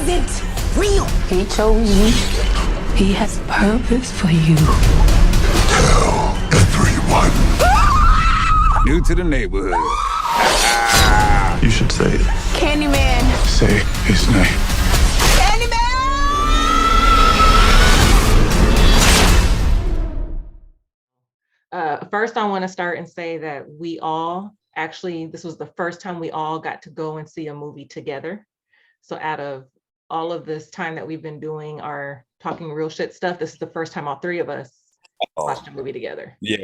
isn't real. He chose you. He has purpose for you. Tell everyone. New to the neighborhood. You should say it. Candyman. Say his name. First, I want to start and say that we all actually, this was the first time we all got to go and see a movie together. So out of all of this time that we've been doing our talking real shit stuff, this is the first time all three of us watched a movie together. Yeah.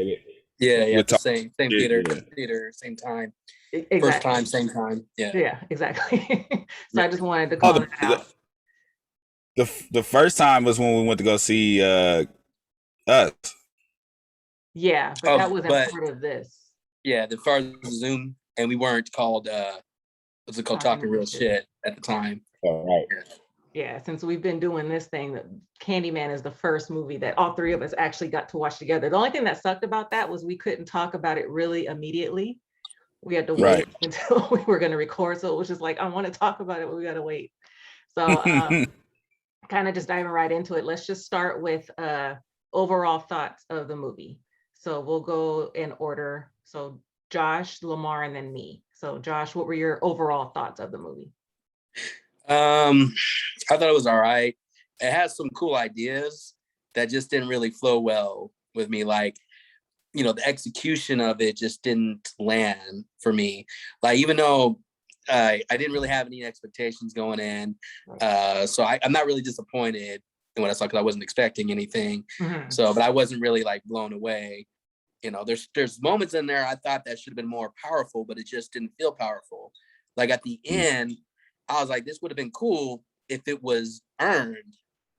The same theater, same time. Exactly. First time, same time. Yeah, exactly. So I just wanted to call it out. The first time was when we went to go see Us. Yeah, but that wasn't part of this. Yeah, the first Zoom, and we weren't called what's it called, talking real shit at the time. All right. Yeah, since we've been doing this thing, Candyman is the first movie that all three of us actually got to watch together. The only thing that sucked about that was we couldn't talk about it really immediately. We had to wait until we were going to record. So it was just like, I want to talk about it, but we got to wait. So kind of just diving right into it. Let's just start with overall thoughts of the movie. So we'll go in order. So Josh, Lamar, and then me. So Josh, what were your overall thoughts of the movie? I thought it was all right. It has some cool ideas that just didn't really flow well with me. Like, you know, the execution of it just didn't land for me. Like, even though I didn't really have any expectations going in, so I'm not really disappointed in what I saw because I wasn't expecting anything. Mm-hmm. So, but I wasn't really like blown away. You know, there's moments in there I thought that should have been more powerful, but it just didn't feel powerful. Like at the end, I was like, this would have been cool if it was earned.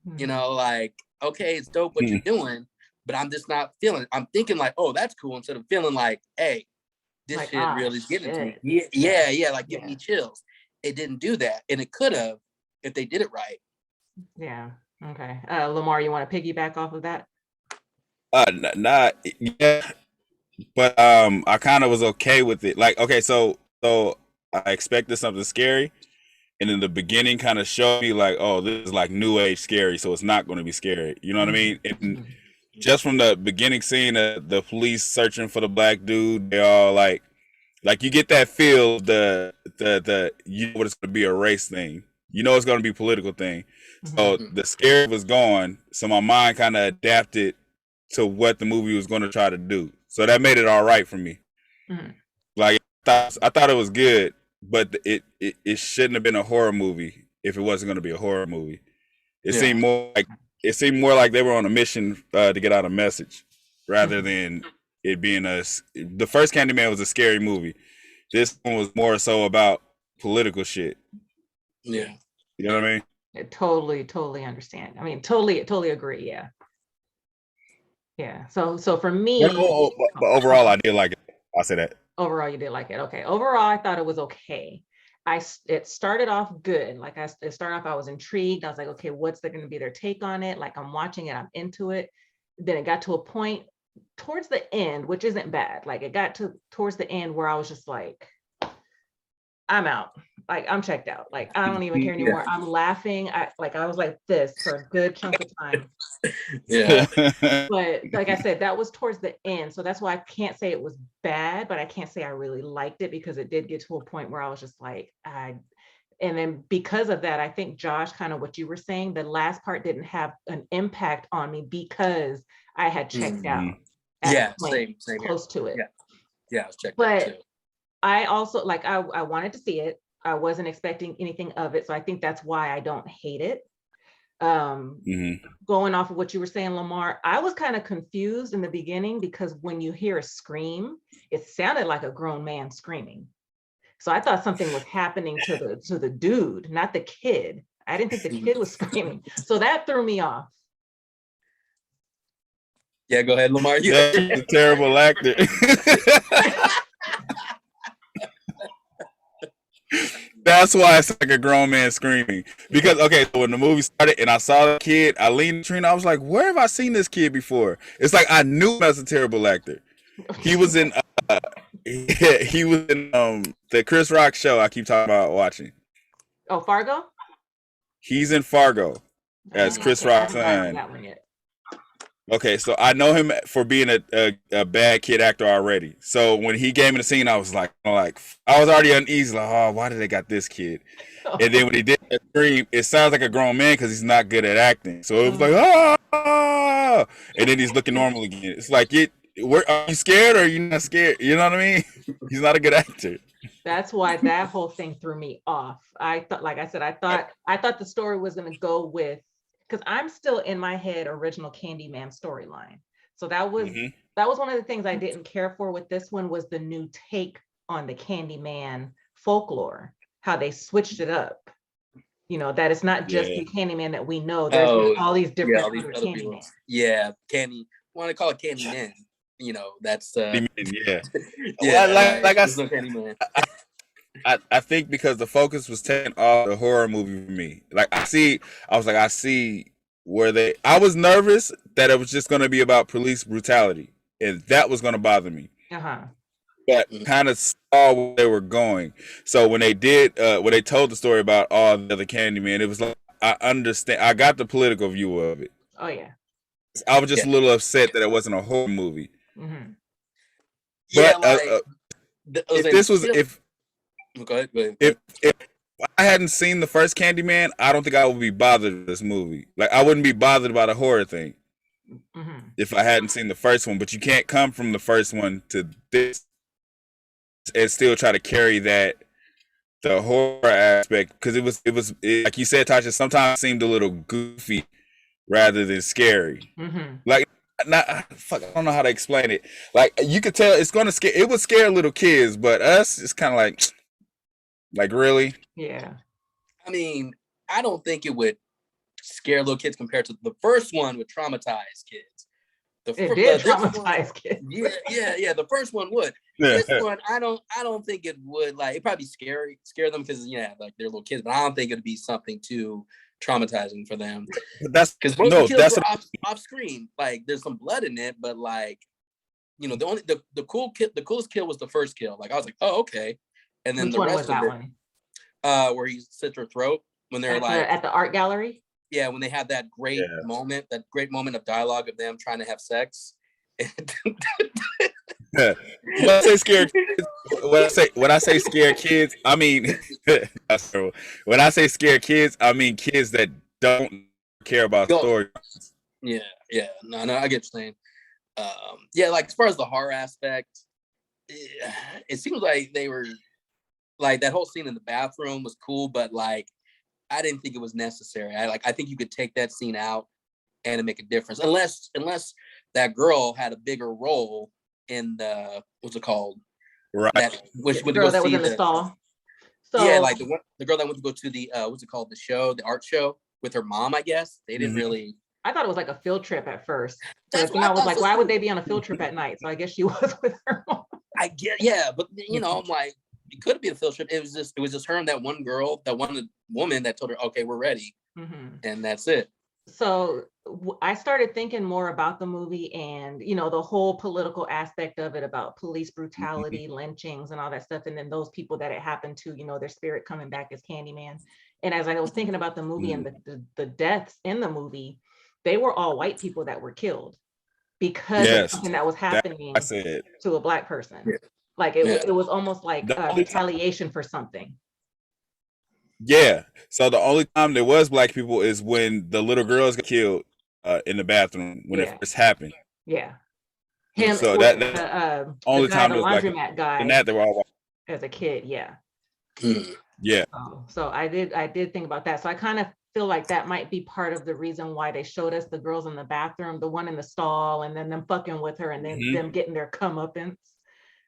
Mm-hmm. You know, like, okay, it's dope what you're doing, but I'm just not feeling it. I'm thinking like, oh, that's cool, instead of feeling like, hey, this like, shit really is getting to me. Yeah, like giving me chills. It didn't do that, and it could have if they did it right. Yeah. Okay. Lamar, you want to piggyback off of that? Not yeah, but I kind of was okay with it. Like, okay, so I expected something scary, and in the beginning, kind of showed me like, oh, this is like new age scary, so it's not going to be scary. You know what I mean? And just from the beginning scene, the police searching for the black dude, they all like you get that feel the you know what it's going to be a race thing. You know it's going to be a political thing. So the scare was gone. So my mind kind of adapted to what the movie was going to try to do. So that made it all right for me. Like I thought it was good, but it shouldn't have been a horror movie if it wasn't going to be a horror movie. It seemed more like they were on a mission to get out a message rather than it being the first Candyman was a scary movie. This one was more so about political shit. Yeah. You know what I mean? I totally understand. I mean, totally agree. Yeah. So for me, but overall, I did like it. I'll say that. Overall, you did like it. Okay. Overall, I thought it was okay. It started off good. Like it started off, I was intrigued. I was like, okay, what's going to be their take on it? Like I'm watching it, I'm into it. Then it got to a point towards the end, which isn't bad. Like it got towards the end where I was just like, I'm out. Like I'm checked out. Like I don't even care anymore. I'm laughing. I was like this for a good chunk of time. Yeah. But like I said, that was towards the end. So that's why I can't say it was bad, but I can't say I really liked it because it did get to a point where I was just like, and then because of that, I think Josh, kind of what you were saying, the last part didn't have an impact on me because I had checked out. Same close to it. Yeah, I was checked out too. I also like I wanted to see it. I wasn't expecting anything of it. So I think that's why I don't hate it. Going off of what you were saying, Lamar, I was kind of confused in the beginning because when you hear a scream, it sounded like a grown man screaming. So I thought something was happening to the dude, not the kid. I didn't think the kid was screaming. So that threw me off. Yeah, go ahead, Lamar. That's a terrible actor. That's why it's like a grown man screaming. Because okay, so when the movie started and I saw the kid, I leaned to Trina. I was like, "Where have I seen this kid before?" It's like I knew him as a terrible actor. He was in the Chris Rock show. I keep talking about watching. Oh, Fargo. He's in Fargo as I Chris haven't Rock's gotten to son. that one yet. Okay, so I know him for being a bad kid actor already. So when he gave me the scene, I was like, I was already uneasy. Like, oh, why did they got this kid? And then when he did that scream, it sounds like a grown man because he's not good at acting. So it was like, ah, and then he's looking normal again. It's like, are you scared or are you not scared? You know what I mean? He's not a good actor. That's why that whole thing threw me off. I thought, like I said, I thought the story was going to go with, because I'm still in my head original Candyman storyline. So that was one of the things I didn't care for with this one, was the new take on the Candyman folklore, how they switched it up. You know, that it's not just the Candyman that we know. There's all these different other Candyman. Yeah, want to call it Candyman. You know, that's yeah. Yeah, like I no Candyman. I think because the focus was taken off the horror movie for me. Like I see where I was nervous that it was just going to be about police brutality, and that was going to bother me. But kind of saw where they were going. So when they told the story about all the other Candyman, it was like, I understand. I got the political view of it. Oh yeah. I was just a little upset that it wasn't a horror movie. Yeah, but if go ahead. If I hadn't seen the first Candyman, I don't think I would be bothered with this movie. Like I wouldn't be bothered by the horror thing if I hadn't seen the first one. But you can't come from the first one to this and still try to carry the horror aspect, because it was like you said, Tasha. Sometimes it seemed a little goofy rather than scary. Like. I don't know how to explain it. Like you could tell it's gonna scare. It would scare little kids, but us, it's kind of like really. Yeah. I mean, I don't think it would scare little kids compared to the first one with traumatized kids. It did traumatize kids. Yeah. The first one would. This one, I don't think it would. Like, it'd probably scare them because like they're little kids, but I don't think it'd be something too traumatizing for them. That's because most of the kills were off screen. Like, there's some blood in it, but like, you know, the coolest kill was the first kill. Like, I was like, oh, okay. And then Which the one rest was of that it, one? where he slits her throat when they're at the art gallery. Yeah, when they have that great moment of dialogue of them trying to have sex. When I say scared kids, when I say scared kids, I mean when I say scared kids, I mean kids that don't care about story. Yeah. No, I get what you're saying. Yeah, like as far as the horror aspect, it seems like they were like that whole scene in the bathroom was cool, but like I didn't think it was necessary. I think you could take that scene out and it make a difference, unless that girl had a bigger role in the what's it called? Right. The girl that was in the stall. So yeah, like the girl that went to go to the what's it called? The art show with her mom. I guess they didn't really. I thought it was like a field trip at first. But I was like, why would they be on a field trip at night? So I guess she was with her mom. I get, yeah, but you know, I'm like, it could be a field trip. It was just her and that one girl, that one woman that told her, okay, we're ready, and that's it. So I started thinking more about the movie and, you know, the whole political aspect of it, about police brutality, lynchings and all that stuff. And then those people that it happened to, you know, their spirit coming back as Candyman. And as I was thinking about the movie and the deaths in the movie, they were all white people that were killed because of something that was happening to a Black person. Yeah. Like it was almost like retaliation for something. Yeah. So the only time there was Black people is when the little girls got killed in the bathroom when it first happened. Yeah. Him. So that only time there was Black guy. And that they were all white. As a kid, yeah. Yeah. So I did think about that. So I kind of feel like that might be part of the reason why they showed us the girls in the bathroom, the one in the stall, and then them fucking with her, and then them getting their comeuppance.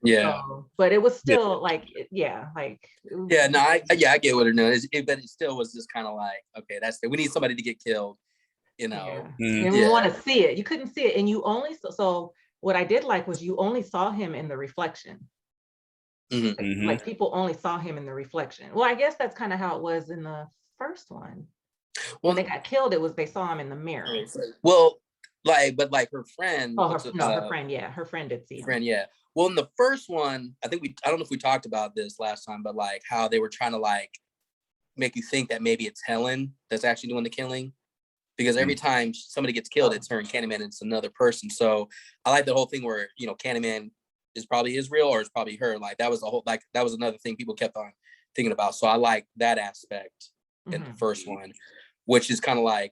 Yeah. But it was still I get what it is. But it still was just kind of like, okay, that's it. We need somebody to get killed, you know. And we want to see it. You couldn't see it, and you only so what I did like was you only saw him in the reflection. Like people only saw him in the reflection. Well, I guess that's kind of how it was in the first one. When they got killed, they saw him in the mirror. Well, but her friend. Oh, her friend. Yeah, her friend did see him. Yeah. Well, in the first one, I don't know if we talked about this last time, but like how they were trying to like make you think that maybe it's Helen that's actually doing the killing. Because every time somebody gets killed, it's her and Candyman, it's another person. So I like the whole thing where, you know, Candyman is probably Israel or it's probably her. Like that was the whole, like that was another thing people kept on thinking about. So I like that aspect in the first one, which is kind of like,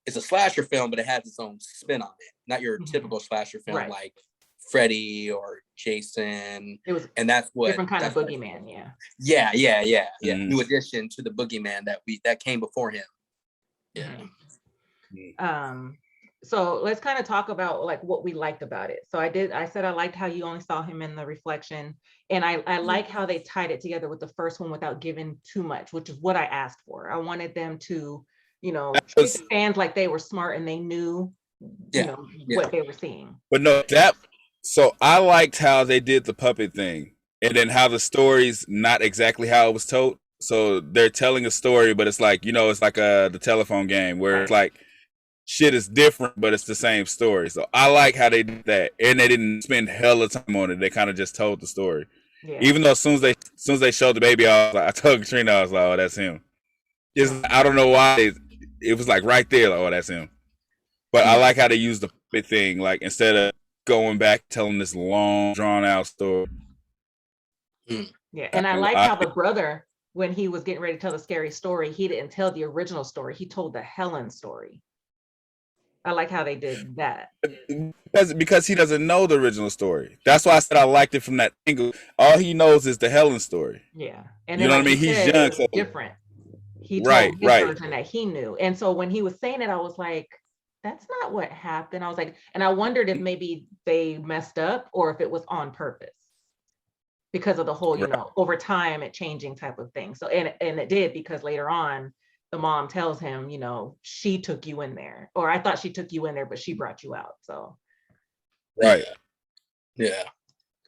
it's a slasher film, but it has its own spin on it. Not your typical slasher film like Freddy or Jason. It was, and that's what different kind of boogeyman. Yeah. New addition to the boogeyman that came before him. So let's kind of talk about like what we liked about it. So I said I liked how you only saw him in the reflection, and I like how they tied it together with the first one without giving too much, which is what I asked for. I wanted them to, you know, treat the fans like they were smart and they knew, you know, what they were seeing. But no, so I liked how they did the puppet thing, and then how the story's not exactly how it was told. So they're telling a story, but it's like, you know, it's like the telephone game where it's like shit is different, but it's the same story. So I like how they did that, and they didn't spend hella time on it. They kind of just told the story. Even though as soon as they showed the baby, I told Katrina, I was like, oh, that's him. I don't know why it was like right there, like, oh, that's him. But I like how they used the puppet thing, like instead of going back telling this long, drawn out story. Yeah, and I like how the brother, when he was getting ready to tell the scary story, he didn't tell the original story. He told the Helen story. I like how they did that. Because he doesn't know the original story. That's why I said I liked it from that angle. All he knows is the Helen story. Yeah. And you know what I mean? He's young. So different. He told his version that he knew. And so when he was saying it, I was like, that's not what happened. I was like, and I wondered if maybe they messed up or if it was on purpose, because of the whole, you know, over time it changing type of thing. So, and it did, because later on the mom tells him, you know, she took you in there, or I thought she took you in there, but she brought you out. So. Yeah.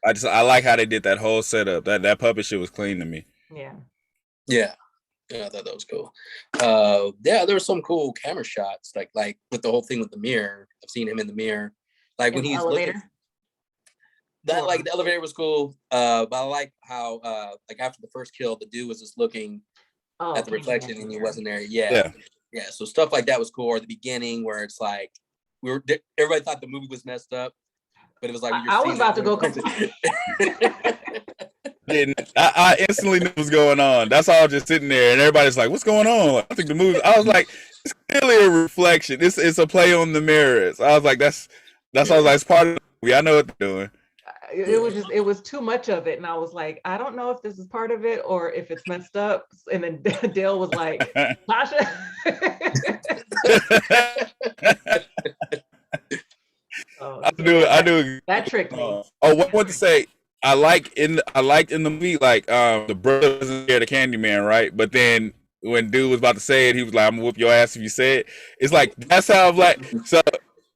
I like how they did that whole setup. That puppet shit was clean to me. Yeah, I thought that was cool. There were some cool camera shots, like with the whole thing with the mirror. I've seen him in the mirror, like when he's elevator. Looking, that like the elevator was cool. But I like how like after the first kill, the dude was just looking at the reflection and he wasn't there. Yeah. So stuff like that was cool. Or the beginning where it's like everybody thought the movie was messed up, but it was like I was about to go. I instantly knew what was going on. That's all, just sitting there, and everybody's like, "What's going on?" I think the movie. I was like, "It's clearly a reflection. It's a play on the mirrors." I was like, "That's." I was like, "It's part of the movie. I know what they're doing." It was too much of it, and I was like, I don't know if this is part of it or if it's messed up. And then Dale was like, Tasha. I do. That tricked me. Oh, what I want to say, I liked in the movie, like the brother wasn't scared of Candyman, right? But then when dude was about to say it, he was like, "I'm gonna whoop your ass if you say it." It's like that's how I'm like. So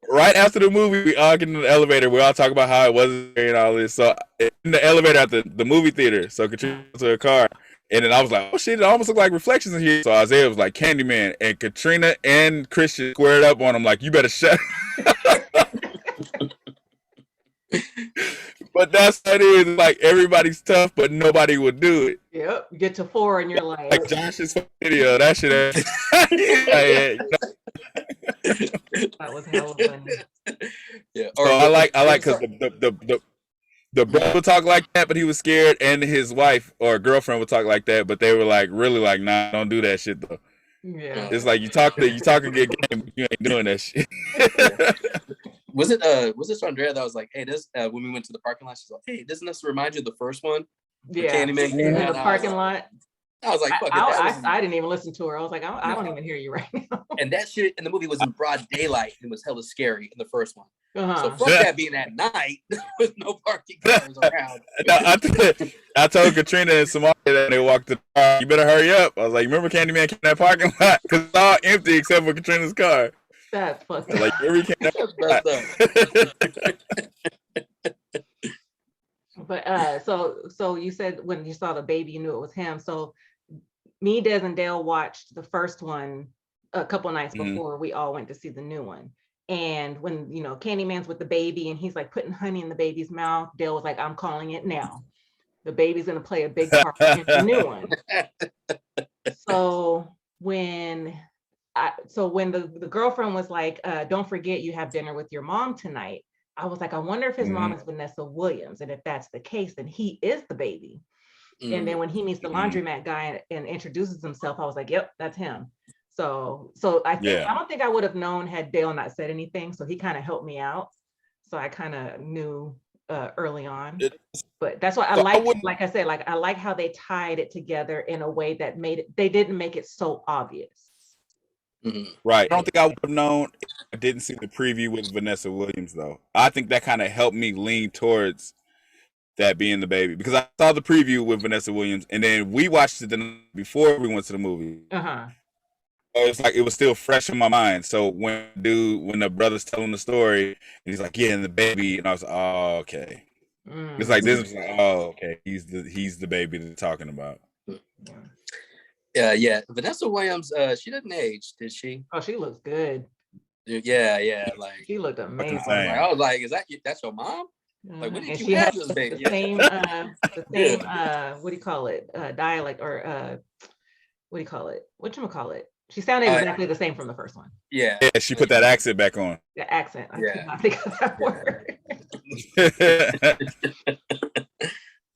right after the movie, we all get in the elevator. We all talk about how it wasn't scary and all this. So in the elevator at the movie theater, so Katrina went to her car, and then I was like, "Oh shit, it almost looked like reflections in here." So Isaiah was like, "Candyman," and Katrina and Christian squared up on him like, "You better shut." But that's how it is. Like everybody's tough, but nobody would do it. Yep. You get to 4 and you're like Josh's video. That shit. That was hella funny. Yeah. So I like because the brother would talk like that, but he was scared, and his wife or girlfriend would talk like that, but they were like really like, "Nah, don't do that shit though." Yeah. It's like you talk a good game, but you ain't doing that shit. Was it Andrea that was like, "Hey, this when we went to the parking lot, she's like, hey, doesn't this remind you of the first one?" Yeah. Candyman In the parking lot. I was like, fuck I didn't even listen to her. I was like, I don't even hear you right now. And that shit in the movie was in broad daylight and was hella scary in the first one. Uh-huh. So fuck that being at night with no parking cars around. I told Katrina and Samari that they walked to the car, "You better hurry up." I was like, "Remember Candyman came in that parking lot?" Because it's all empty except for Katrina's car. That's fucked up. Like every But so you said when you saw the baby, you knew it was him. So me, Des, and Dale watched the first one a couple nights before we all went to see the new one. And when, you know, Candyman's with the baby and he's like putting honey in the baby's mouth, Dale was like, "I'm calling it now. The baby's gonna play a big part in the new one." so when the girlfriend was like, don't forget you have dinner with your mom tonight, I was like, I wonder if his mom is Vanessa Williams. And if that's the case, then he is the baby. And then when he meets the laundromat guy and introduces himself, I was like, yep, that's him. So I think I don't think I would have known had Dale not said anything. So he kind of helped me out. So I kind of knew early on. But that's why I like I said, like I like how they tied it together in a way that made it, they didn't make it so obvious. Right. I don't think I would have known if I didn't see the preview with Vanessa Williams though. I think that kind of helped me lean towards that being the baby, because I saw the preview with Vanessa Williams and then we watched it the night before we went to the movie. So it's like it was still fresh in my mind. So when the brother's telling the story and he's like, yeah, and the baby, and I was like, oh, okay. It's like this is like, oh, okay, he's the baby they're talking about. Yeah. Vanessa Williams, she didn't age, did she? Oh, she looks good. Yeah. Like she looked amazing. I was like, that's your mom? Like, when did you have this baby? The same what do you call it? Dialect or what do you call it? Whatchamacallit? She sounded exactly the same from the first one. Yeah, she put that accent back on. The accent. I could not think of that word.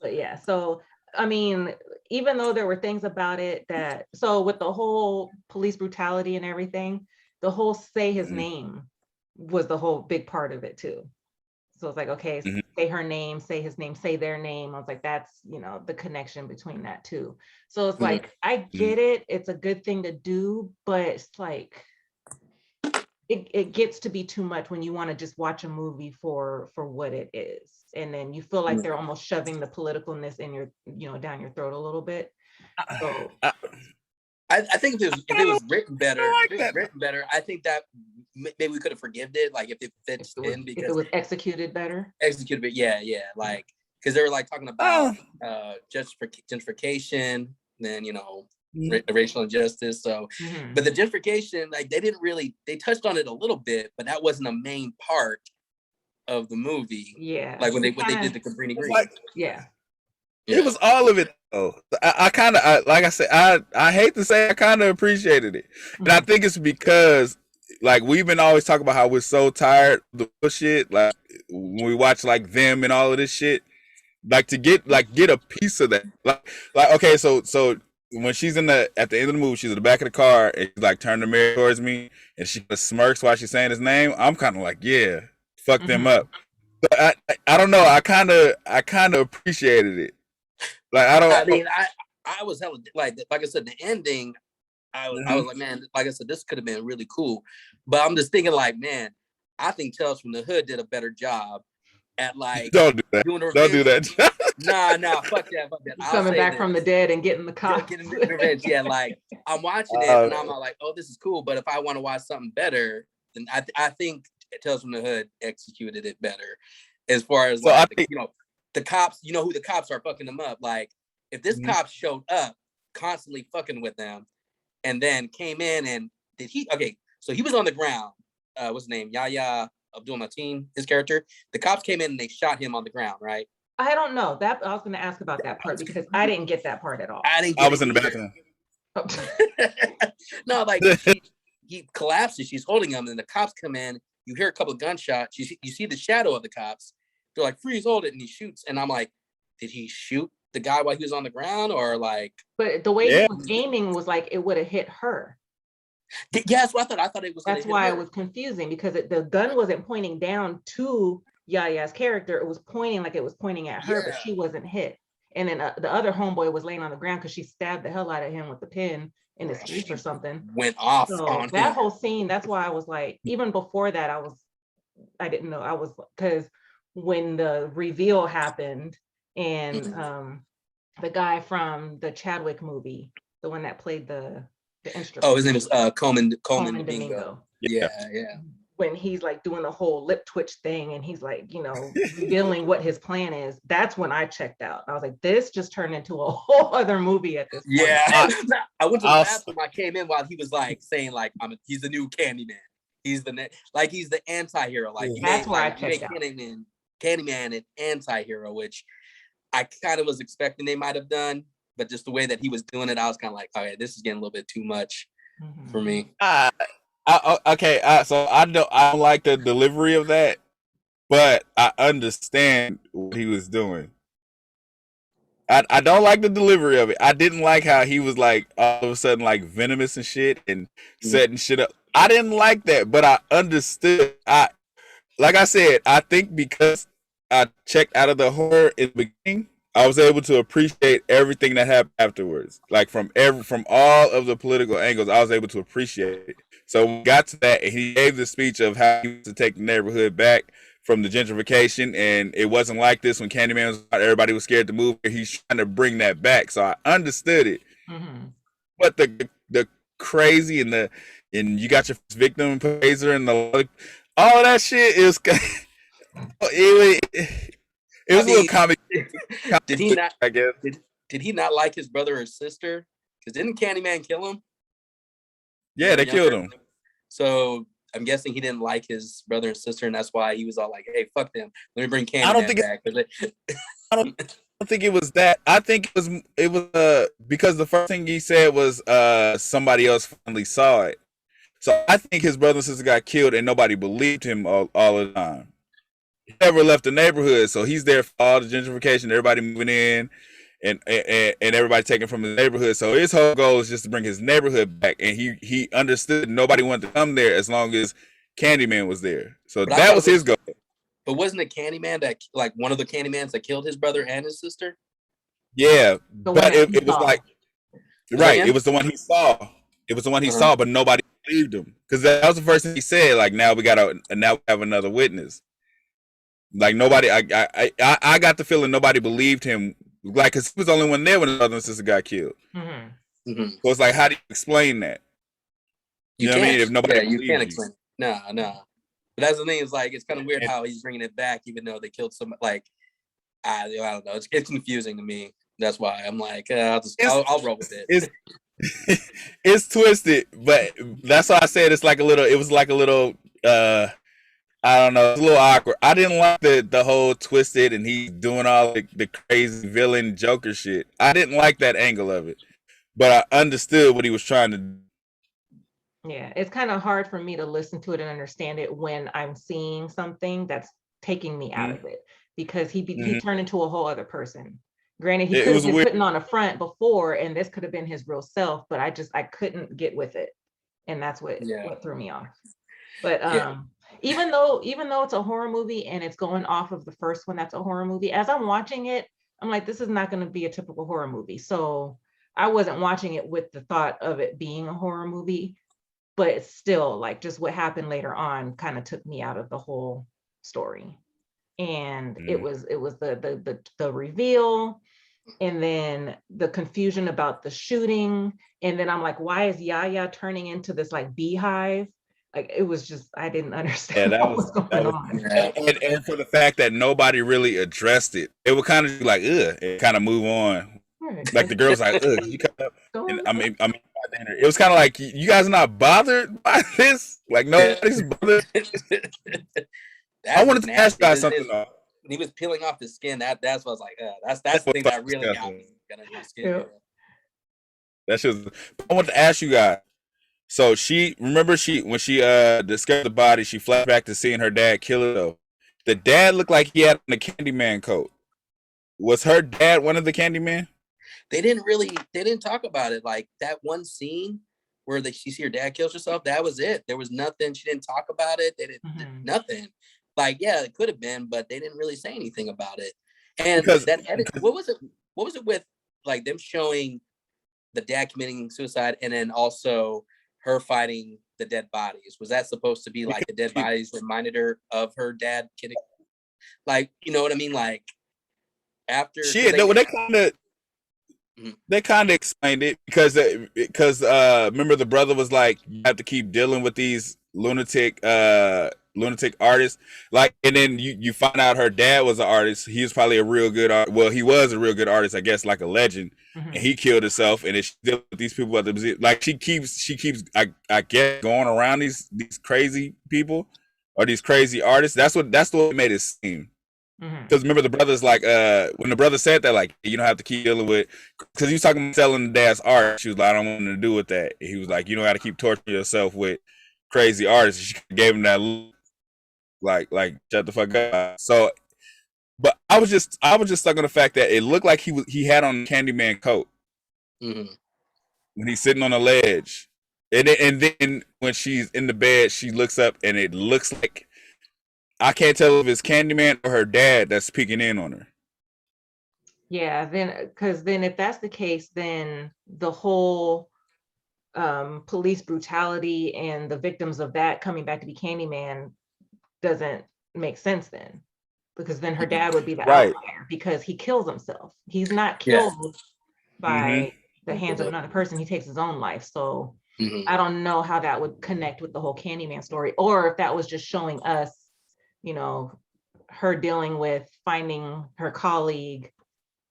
But yeah, so I mean, even though there were things about it that, so with the whole police brutality and everything, the whole say his name was the whole big part of it too. So it's like, okay, say her name, say his name, say their name. I was like, that's, the connection between that too. So it's like, I get it. It's a good thing to do, but it's like, it gets to be too much when you want to just watch a movie for what it is. And then you feel like they're almost shoving the politicalness in your, down your throat a little bit. So I think if it was written better, I think that maybe we could have forgiven it, like if it fits in, because if it was executed better. Yeah, like because they were like talking about gentrification, then racial injustice. So, but the gentrification, like they touched on it a little bit, but that wasn't a main part of the movie. Yeah, like when they did the Cabrini Green. Like, it was all of it though. I kind of, like I said, I hate to say I kind of appreciated it, and I think it's because like we've been always talking about how we're so tired of the bullshit. Like when we watch like Them and all of this shit, like to get a piece of that. Like okay, so when she's at the end of the movie, she's in the back of the car and she's like turning the mirror towards me and she just smirks while she's saying his name. I'm kind of like, yeah, fuck them up. But I don't know. I kind of appreciated it. Like I was hella like I said, the ending. I was like, man, like I said, this could have been really cool. But I'm just thinking, like, man, I think Tales from the Hood did a better job at like don't do that. Don't do that. Nah, fuck that. Coming back from the dead and getting the cops. Getting revenge. Yeah, like I'm watching it and I'm like, oh, this is cool. But if I want to watch something better, then I think Tales from the Hood executed it better. As far as like, the cops, who the cops are fucking them up. Like if this cop showed up constantly fucking with them and then came in and so he was on the ground. What's his name? Yahya Abdul-Mateen, his character. The cops came in and they shot him on the ground, right? I don't know. That I was going to ask about that part because I didn't get that part at all. I was in the bathroom. No, like he collapses. She's holding him, and the cops come in. You hear a couple of gunshots. You see the shadow of the cops. They're like, "Freeze, hold it," and he shoots. And I'm like, did he shoot the guy while he was on the ground, or like? But the way he was aiming was like it would have hit her. Yeah, that's what I thought. I thought it was. That's why it was confusing because the gun wasn't pointing down to Yaya's character. It was pointing like it was pointing at her, but she wasn't hit. And then the other homeboy was laying on the ground because she stabbed the hell out of him with the pin in his face or something. Went off on that him. Whole scene. That's why I was like, even before that, I didn't know. I was because when the reveal happened and the guy from the Chadwick movie, the one that played the instrument. Oh, his name is Coleman Domingo. Yeah. When he's like doing the whole lip twitch thing and he's like, revealing what his plan is, that's when I checked out. I was like, this just turned into a whole other movie at this point. Yeah. I went to the bathroom. I came in while he was like saying like, he's the new Candyman. He's the anti-hero. Like that's why I checked out. Candyman an anti-hero, which I kind of was expecting they might have done, but just the way that he was doing it, I was kind of like, all right, this is getting a little bit too much for me. Okay, so I don't like the delivery of that, but I understand what he was doing. I don't like the delivery of it. I didn't like how he was like all of a sudden like venomous and shit and setting shit up. I didn't like that, but I understood. Like I said, I think because I checked out of the horror in the beginning, I was able to appreciate everything that happened afterwards. Like from all of the political angles, I was able to appreciate it. So we got to that, and he gave the speech of how he was to take the neighborhood back from the gentrification, and it wasn't like this when Candyman was out, everybody was scared to move. He's trying to bring that back, so I understood it. Mm-hmm. But the crazy and you got your victim praiser and all of that shit is it was a little comic. Did he not? I guess. Did he not like his brother or sister? Because didn't Candyman kill him? Yeah, they killed him. So I'm guessing he didn't like his brother and sister, and that's why he was all like, "Hey, fuck them. Let me bring Candyman back." I don't think it was that. I think it was because the first thing he said was somebody else finally saw it. So I think his brother and sister got killed, and nobody believed him all the time. He never left the neighborhood, so he's there for all the gentrification, everybody moving in, and everybody taken from his neighborhood. So his whole goal is just to bring his neighborhood back, and he understood nobody wanted to come there as long as Candyman was there. So that was his goal. But wasn't it Candyman that, like, one of the Candymans that killed his brother and his sister? Yeah, but it was like, right, it was the one he saw. It was the one he saw, but nobody believed him because that was the first thing he said. Like, now we have another witness. Like, nobody, I got the feeling nobody believed him. Like, because he was the only one there when his brother and sister got killed. Mm-hmm. Mm-hmm. So it's like, how do you explain that? You know what I mean? If nobody, you can't explain it. No. But that's the thing. Is like, it's kind of weird how he's bringing it back, even though they killed somebody. Like, I don't know. It's confusing to me. That's why I'm like, I'll roll with it. It's twisted, but that's why I said it's like a little. It was like a little. I don't know. It's a little awkward. I didn't like the whole twisted and he's doing all the crazy villain Joker shit. I didn't like that angle of it, but I understood what he was trying to do. Yeah, it's kind of hard for me to listen to it and understand it when I'm seeing something that's taking me out of it because he turned into a whole other person. Granted, he could have been putting on a front before, and this could have been his real self, but I couldn't get with it, and that's what threw me off. But even though it's a horror movie and it's going off of the first one, that's a horror movie. As I'm watching it, I'm like, this is not going to be a typical horror movie. So I wasn't watching it with the thought of it being a horror movie, but still, like, just what happened later on kind of took me out of the whole story. And it was the reveal, and then the confusion about the shooting, and then I'm like, why is Yaya turning into this like beehive? Like, it was just, I didn't understand what was going on. And for the fact that nobody really addressed it, it would kind of be like, ugh, and kind of move on. Right. Like the girl's like, ugh, you come up. And I mean, it was kind of like, you guys are not bothered by this? Like, nobody's bothered. I wanted to ask you guys something though. He was peeling off his skin. That's what I was like, that's the thing that really got me. That's just, I wanted to ask you guys. So when she discovered the body, she flashed back to seeing her dad kill her though. The dad looked like he had on a Candyman coat. Was her dad one of the Candyman? They didn't talk about it. Like, that one scene where she see her dad kills herself, that was it. There was nothing. She didn't talk about it. They didn't nothing. Like, yeah, it could have been, but they didn't really say anything about it. And that edit, what was it with, like, them showing the dad committing suicide and then also her fighting the dead bodies? Was that supposed to be like the dead bodies reminded her of her dad kidding? Like, you know what I mean? Like, after they kind of explained it because remember the brother was like, you have to keep dealing with these lunatic artists, like, and then you find out her dad was an artist. He was probably a real good he was a real good artist, I guess, like a legend. And he killed himself, and it's still with these people at the, like, she keeps I guess going around these crazy people or these crazy artists. That's the way it made it seem. Because remember the brother's like, when the brother said that, like, you don't have to keep dealing with, because he was talking about selling the dad's art. She was like, I don't want nothing to do with that. And he was like, you don't got to keep torturing yourself with crazy artist. She gave him that look, like shut the fuck up. So, but I was just stuck on the fact that it looked like he had on a Candyman coat Mhm. when he's sitting on a ledge, and then when she's in the bed, she looks up and it looks like, I can't tell if it's Candyman or her dad that's peeking in on her. Yeah, then because then if that's the case, then the whole police brutality and the victims of that coming back to be Candyman doesn't make sense then, because then her dad would be the Right. outlier because he kills himself. He's not Yeah. killed by the hands of another person. He takes his own life. So I don't know how that would connect with the whole Candyman story, or if that was just showing us, you know, her dealing with finding her colleague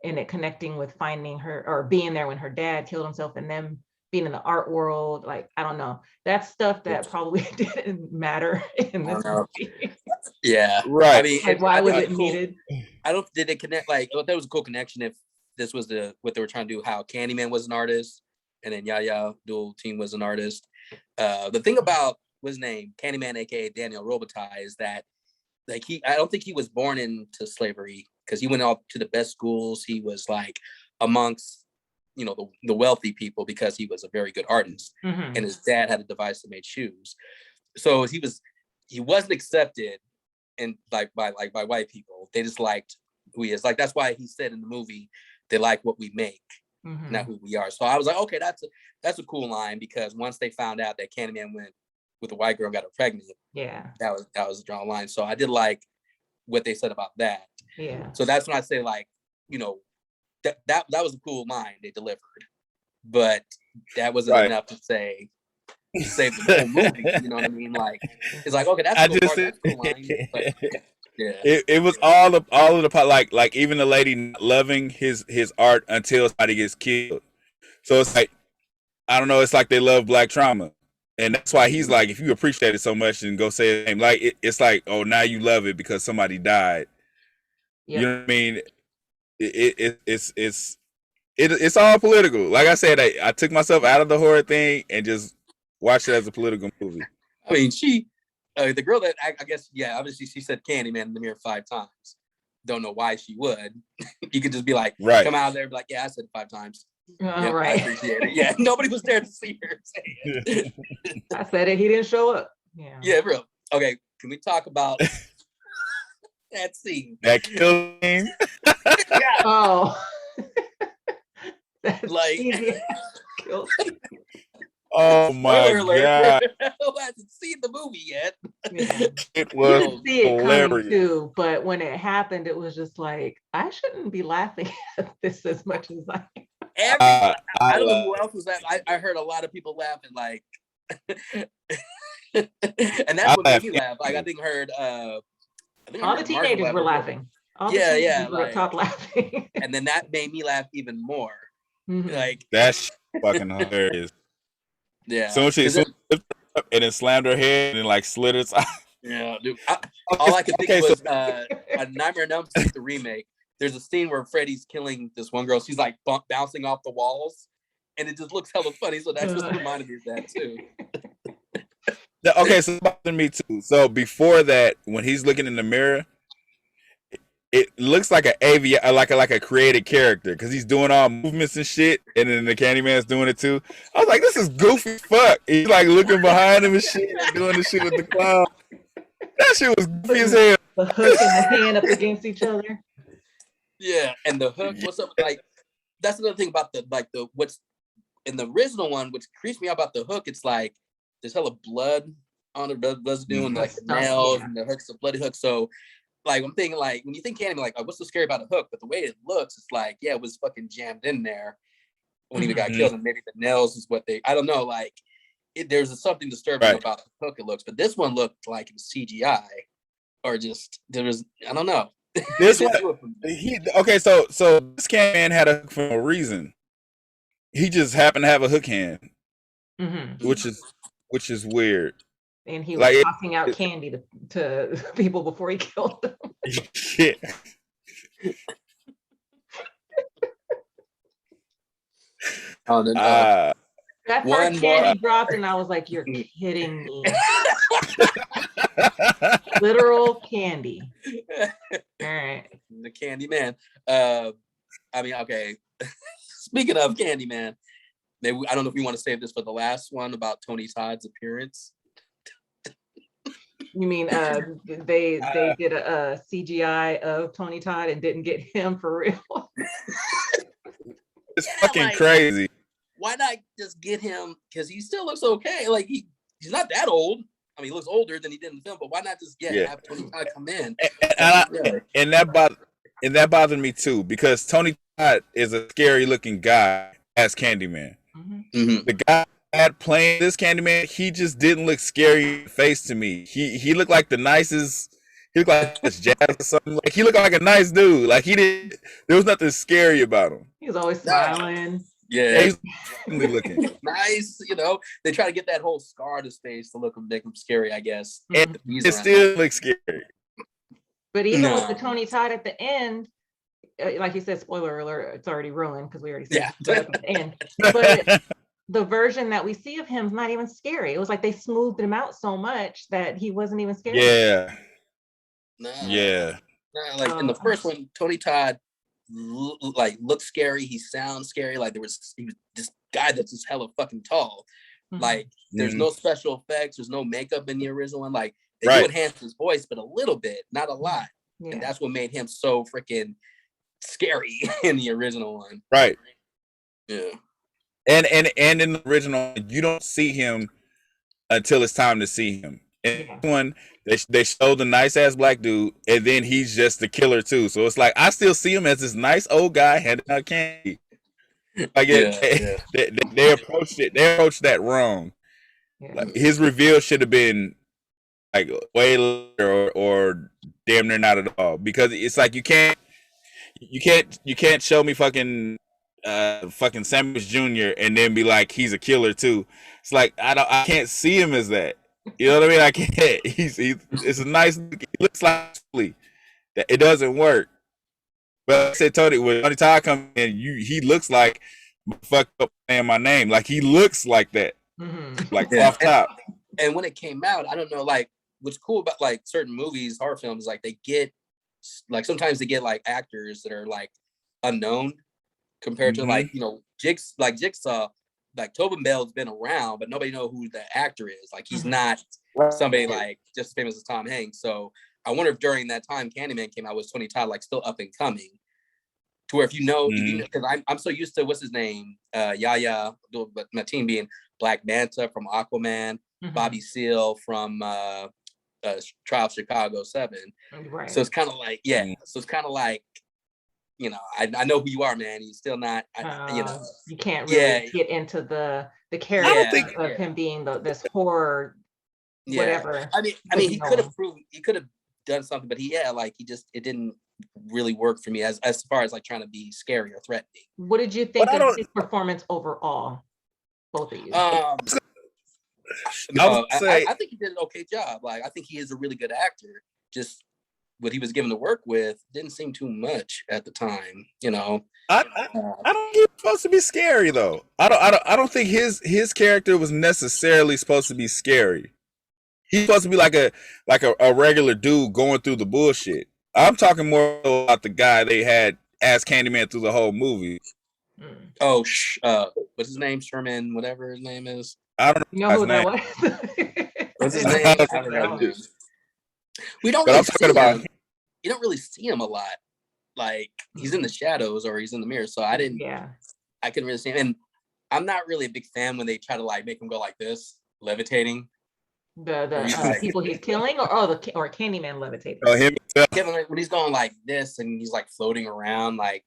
and it connecting with finding her or being there when her dad killed himself and them being in the art world. Like, I don't know. That's stuff that probably didn't matter in this movie. Yeah. Right. I mean, Like, why was it cool. needed? Did it connect? Like, that was a cool connection if this was what they were trying to do, how Candyman was an artist and then Yaya Abdul Team was an artist. The thing about his name, Candyman, aka Daniel Robitaille, is that like I don't think he was born into slavery, because he went off to the best schools. He was like amongst, you know, the wealthy people because he was a very good artist, and his dad had a device that made shoes. So he wasn't accepted and by white people. They just liked who he is. Like, that's why he said in the movie, they like what we make, not who we are. So I was like, okay, that's a cool line, because once they found out that Candyman went with a white girl and got her pregnant, yeah, that was a drawn line. So I did like what they said about that. Yeah. So that's when I say, like, you know, that was a cool line they delivered, but that wasn't enough to save the whole movie. You know what I mean? Like, it's like, okay, that's a cool line, but yeah. It was all of the part, like even the lady not loving his art until somebody gets killed. So it's like, I don't know, it's like they love Black trauma. And that's why he's like, if you appreciate it so much, and go say his name. Like it's like, oh, now you love it because somebody died. Yep. You know what I mean? It's all political. Like I said, I took myself out of the horror thing and just watched it as a political movie. I mean, the girl that I guess, yeah, obviously she said Candyman in the mirror 5 times. Don't know why she would. You could just be like, come out there and be like, yeah, I said it 5 times. Right. I appreciate it. Yeah, nobody was there to see her say it. I said it, he didn't show up. Yeah, real. Okay, can we talk about that scene? That kill scene? Yeah. Oh. Like, kill scene. Oh my god! Who hasn't seen the movie yet? Yeah. It was you didn't see it coming too, but when it happened, it was just like, I shouldn't be laughing at this as much as I am. I don't know who else was that. I heard a lot of people laughing, like, and that's what made me laugh. Like, I think all the teenagers were laughing. All the teenagers were up top laughing, and then that made me laugh even more. Like, that's fucking hilarious. Yeah. So she lifted up and then slammed her head and like slid its eye. Yeah, dude. All I could think was a Nightmare on Elm Street, the remake. There's a scene where Freddy's killing this one girl. She's like bouncing off the walls, and it just looks hella funny. So that just reminded me of that too. Okay, so it bothered me too. So before that, when he's looking in the mirror, it looks like like a created character, because he's doing all movements and shit, and then the Candyman's doing it too. I was like, this is goofy as fuck. He's like looking behind him and shit, and doing the shit with the clown. That shit was goofy as hell. The hook and the hand up against each other. Yeah, and the hook. What's up? Like, that's another thing about the what's in the original one, which creeps me out about the hook. It's like there's hella blood on the residue, and like the nails and the hook's a bloody hook. So, like, I'm thinking, like, when you think Candyman, like, what's so scary about a hook? But the way it looks, it's like, yeah, it was fucking jammed in there when he got killed, and maybe the nails is what I don't know, like, there's something disturbing about the hook it looks, but this one looked like it was CGI, or just, I don't know. This one, okay, so this Candyman had a hook for no reason. He just happened to have a hook hand, which is weird. And he was like, tossing out candy to people before he killed them. Shit. That One first more. candy dropped, and I was like, "You're kidding me!" Literal candy. All right. The Candyman. I mean, okay. Speaking of Candyman, maybe I don't know if we want to save this for the last one about Tony Todd's appearance. You mean they did a CGI of Tony Todd and didn't get him for real? It's fucking crazy. Why not just get him? Because he still looks okay. Like he's not that old. I mean, he looks older than he did in the film, but why not just have Tony Todd come in? And that bothered me too, because Tony Todd is a scary looking guy as Candyman. Mm-hmm. The guy that playing this Candyman, he just didn't look scary in the face to me. He looked like the nicest. He looked like this jazz or something. Like he looked like a nice dude. Like there was nothing scary about him. He was always smiling. Yeah, he's looking nice. You know, they try to get that whole scar to his face to make him scary, I guess. And it still looks scary. But even with the Tony Todd at the end, like you said, spoiler alert, it's already ruined because we already said it at the end. But the version that we see of him is not even scary. It was like they smoothed him out so much that he wasn't even scary. Yeah. Like in the first one, Tony Todd looked scary. He sounds scary. Like he was this guy that's just hella fucking tall. Like there's no special effects. There's no makeup in the original one. Like they do enhance his voice, but a little bit, not a lot. And that's what made him so freaking scary in the original one. Right. Yeah. And in the original, you don't see him until it's time to see him. In this one, they show the nice ass black dude, and then he's just the killer too. So it's like I still see him as this nice old guy handing out candy. Like they approached it. They approached that wrong. Yeah. Like his reveal should have been like way later or damn near not at all, because it's like you can't show me fucking Sandwich Jr. and then be like he's a killer too. It's like I can't see him as that. You know what I mean? I can't. It's a nice. He looks like that. It doesn't work. But I said when Tony Todd comes in, he looks like fucked up saying my name. Like he looks like that. Like off top. And when it came out, I don't know. Like what's cool about like certain movies, horror films, like they get like sometimes they get like actors that are like unknown compared to like Jigsaw. Like Tobin Bell's been around, but nobody knows who the actor is. Like he's not somebody like just as famous as Tom Hanks. So I wonder if during that time Candyman came out, was Tony Todd like still up and coming? To where if you know, because I'm so used to what's his name, Yahya, but my team being Black Manta from Aquaman, Bobby Seale from Trial of Chicago 7. Right. So it's kind of like So it's kind of like. You know, I know who you are, man. He's still not, you can't really get into the character of him being this horror, whatever. I mean, he could have done something, but it didn't really work for me as far as like trying to be scary or threatening. What did you think of his performance overall? Both of you. I think he did an okay job. Like, I think he is a really good actor. Just what he was given to work with didn't seem too much at the time, you know. I don't think he's supposed to be scary though. I don't think his character was necessarily supposed to be scary. He's supposed to be like a regular dude going through the bullshit. I'm talking more about the guy they had as Candyman through the whole movie. Oh, what's his name? Sherman, whatever his name is. I don't know. You know who that was? What's his name? I don't know. We don't. Really you don't really see him a lot. Like he's in the shadows or he's in the mirror. So I couldn't really see him. And I'm not really a big fan when they try to like make him go like this, levitating. The people he's killing, or Candyman levitating. Oh, him. When he's going like this and he's like floating around, like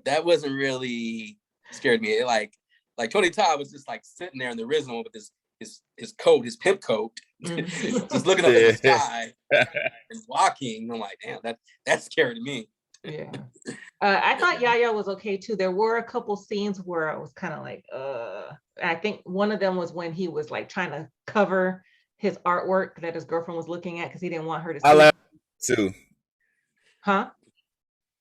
that wasn't really scared me. Like Tony Todd was just like sitting there in the original with his coat, his pimp coat, just looking up at the sky and walking. I'm like, damn, that's scary to me. Yeah. I thought Yahya was okay too. There were a couple scenes where I was kind of like, I think one of them was when he was like trying to cover his artwork that his girlfriend was looking at because he didn't want her to see. I laughed too. Huh?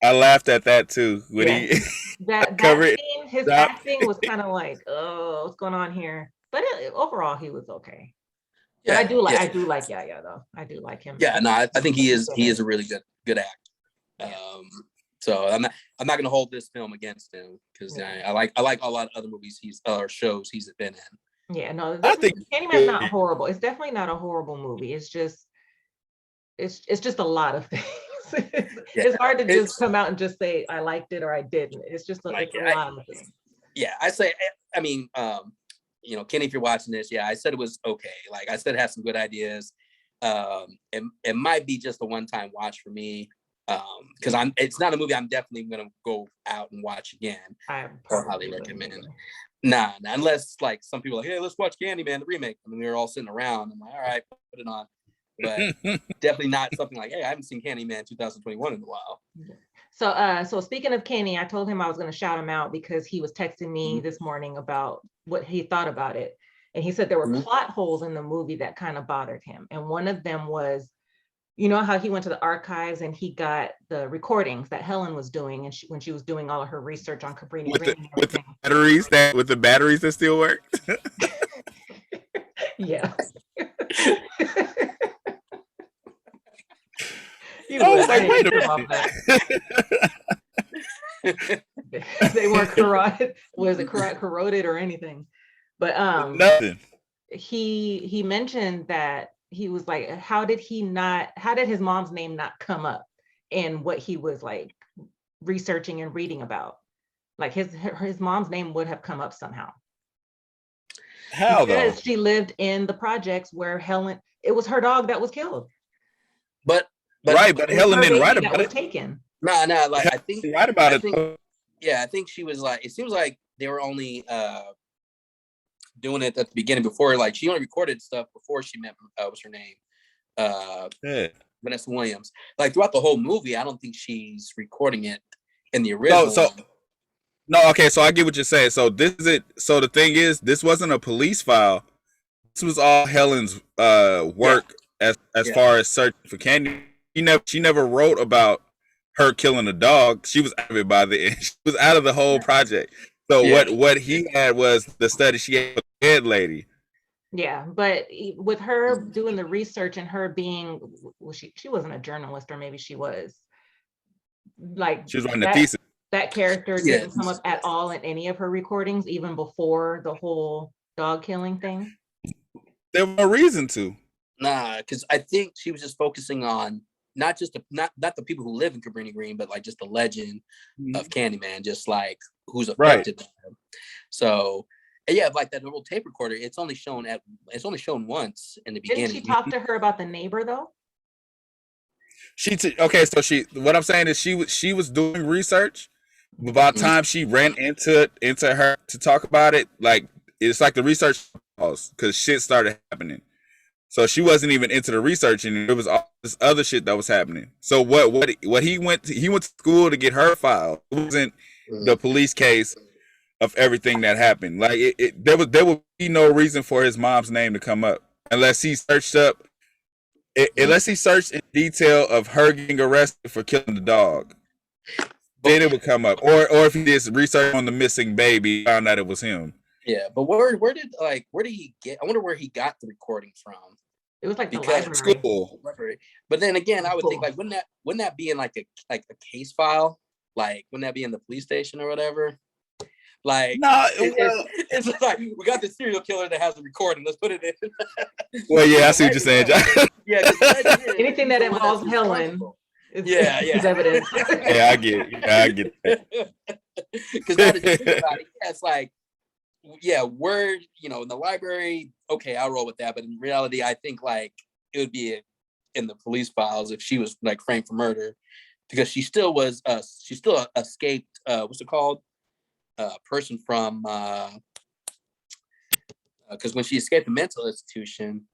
I laughed at that too. When he that covered scene his acting was kind of like, oh, what's going on here? But overall, he was okay. But I do like Yaya though. I do like him. Yeah, no, I think he is a really good actor. So I'm not gonna hold this film against him because I like a lot of other movies or shows he's been in. Yeah, no, I think Candyman's not horrible. It's definitely not a horrible movie. It's just a lot of things. It's hard to just come out and just say I liked it or I didn't. It's just it's a lot of things. Yeah, I mean, Kenny, if you're watching this, I said it was okay. Like I said, it has some good ideas. It might be just a one-time watch for me. Because it's not a movie I'm definitely gonna go out and watch again. I highly recommend it. Nah, unless like some people are like, hey, let's watch Candyman the remake. I mean, we were all sitting around. I'm like, all right, put it on. But definitely not something like, hey, I haven't seen Candyman 2021 in a while. So speaking of Kenny, I told him I was gonna shout him out because he was texting me this morning about what he thought about it. And he said there were plot holes in the movie that kind of bothered him. And one of them was, you know how he went to the archives and he got the recordings that Helen was doing, and when she was doing all of her research on Cabrini Green with the batteries that still work. Yeah. I was like, wait a minute. They weren't corroded. Was it corroded or anything? But nothing. He mentioned that he was like, how did his mom's name not come up in what he was like researching and reading about? Like his mom's name would have come up somehow. How because though? She lived in the projects where Helen, it was her dog that was killed. But Helen didn't write about it. Taken. Nah, like I think right about it. I think she was like, it seems like they were only doing it at the beginning before, like she only recorded stuff before she met what's her name? Vanessa Williams. Like throughout the whole movie, I don't think she's recording it in the original. No, okay, so I get what you're saying. So the thing is, this wasn't a police file. This was all Helen's work as far as searching for Candy. She never wrote about her killing a dog. She was out of it by the end. She was out of the whole project. So what he had was the study she had with the dead lady. Yeah, but with her doing the research and her being, well, she wasn't a journalist, or maybe she was. Like she was writing a thesis. That character didn't come up at all in any of her recordings, even before the whole dog killing thing. There was no reason to. Nah, because I think she was just focusing on not the people who live in Cabrini Green, but like just the legend of Candyman, just like who's affected by him. So like that little tape recorder, it's only shown once in the beginning. Didn't she talk to her about the neighbor though? What I'm saying is she was doing research, but by the time she ran into her to talk about it, like it's like the research paused because shit started happening. So she wasn't even into the research, and there was all this other shit that was happening. So what he went to school to get her file. It wasn't the police case of everything that happened. Like there would be no reason for his mom's name to come up unless he searched in detail of her getting arrested for killing the dog. Then it would come up, or if he did research on the missing baby, found out it was him. Yeah, but where did he get? I wonder where he got the recording from. It was like the library. But then again, I would think like wouldn't that be in like a case file? Like wouldn't that be in the police station or whatever? Like no, it's just like we got the serial killer that has a recording. Let's put it in. Well, yeah, I see what you're saying, John. Yeah, anything that involves Helen. Is evidence. Yeah, I get it. Because now that you think about it, it's like, we're in the library. Okay, I'll roll with that. But in reality, I think like it would be in the police files if she was like framed for murder, because she still escaped. What's it called? Person from because when she escaped the mental institution,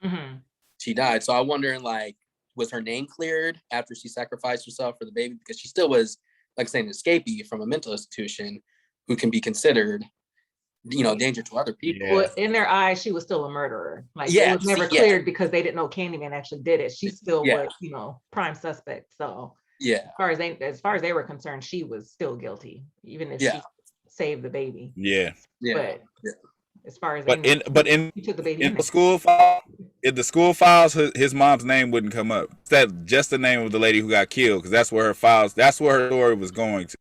she died. So I'm wondering, like, was her name cleared after she sacrificed herself for the baby? Because she still was, like, saying, an escapee from a mental institution who can be considered, danger to other people. Well, in their eyes, she was still a murderer. Like, it was never cleared because they didn't know Candyman actually did it. She still was, prime suspect. So as far as they were concerned, she was still guilty, even if she save the baby. Yeah. But yeah. as far as in he took the baby in the school file, in the school files, his mom's name wouldn't come up. That just the name of the lady who got killed, because that's where her files, that's where her story was going to.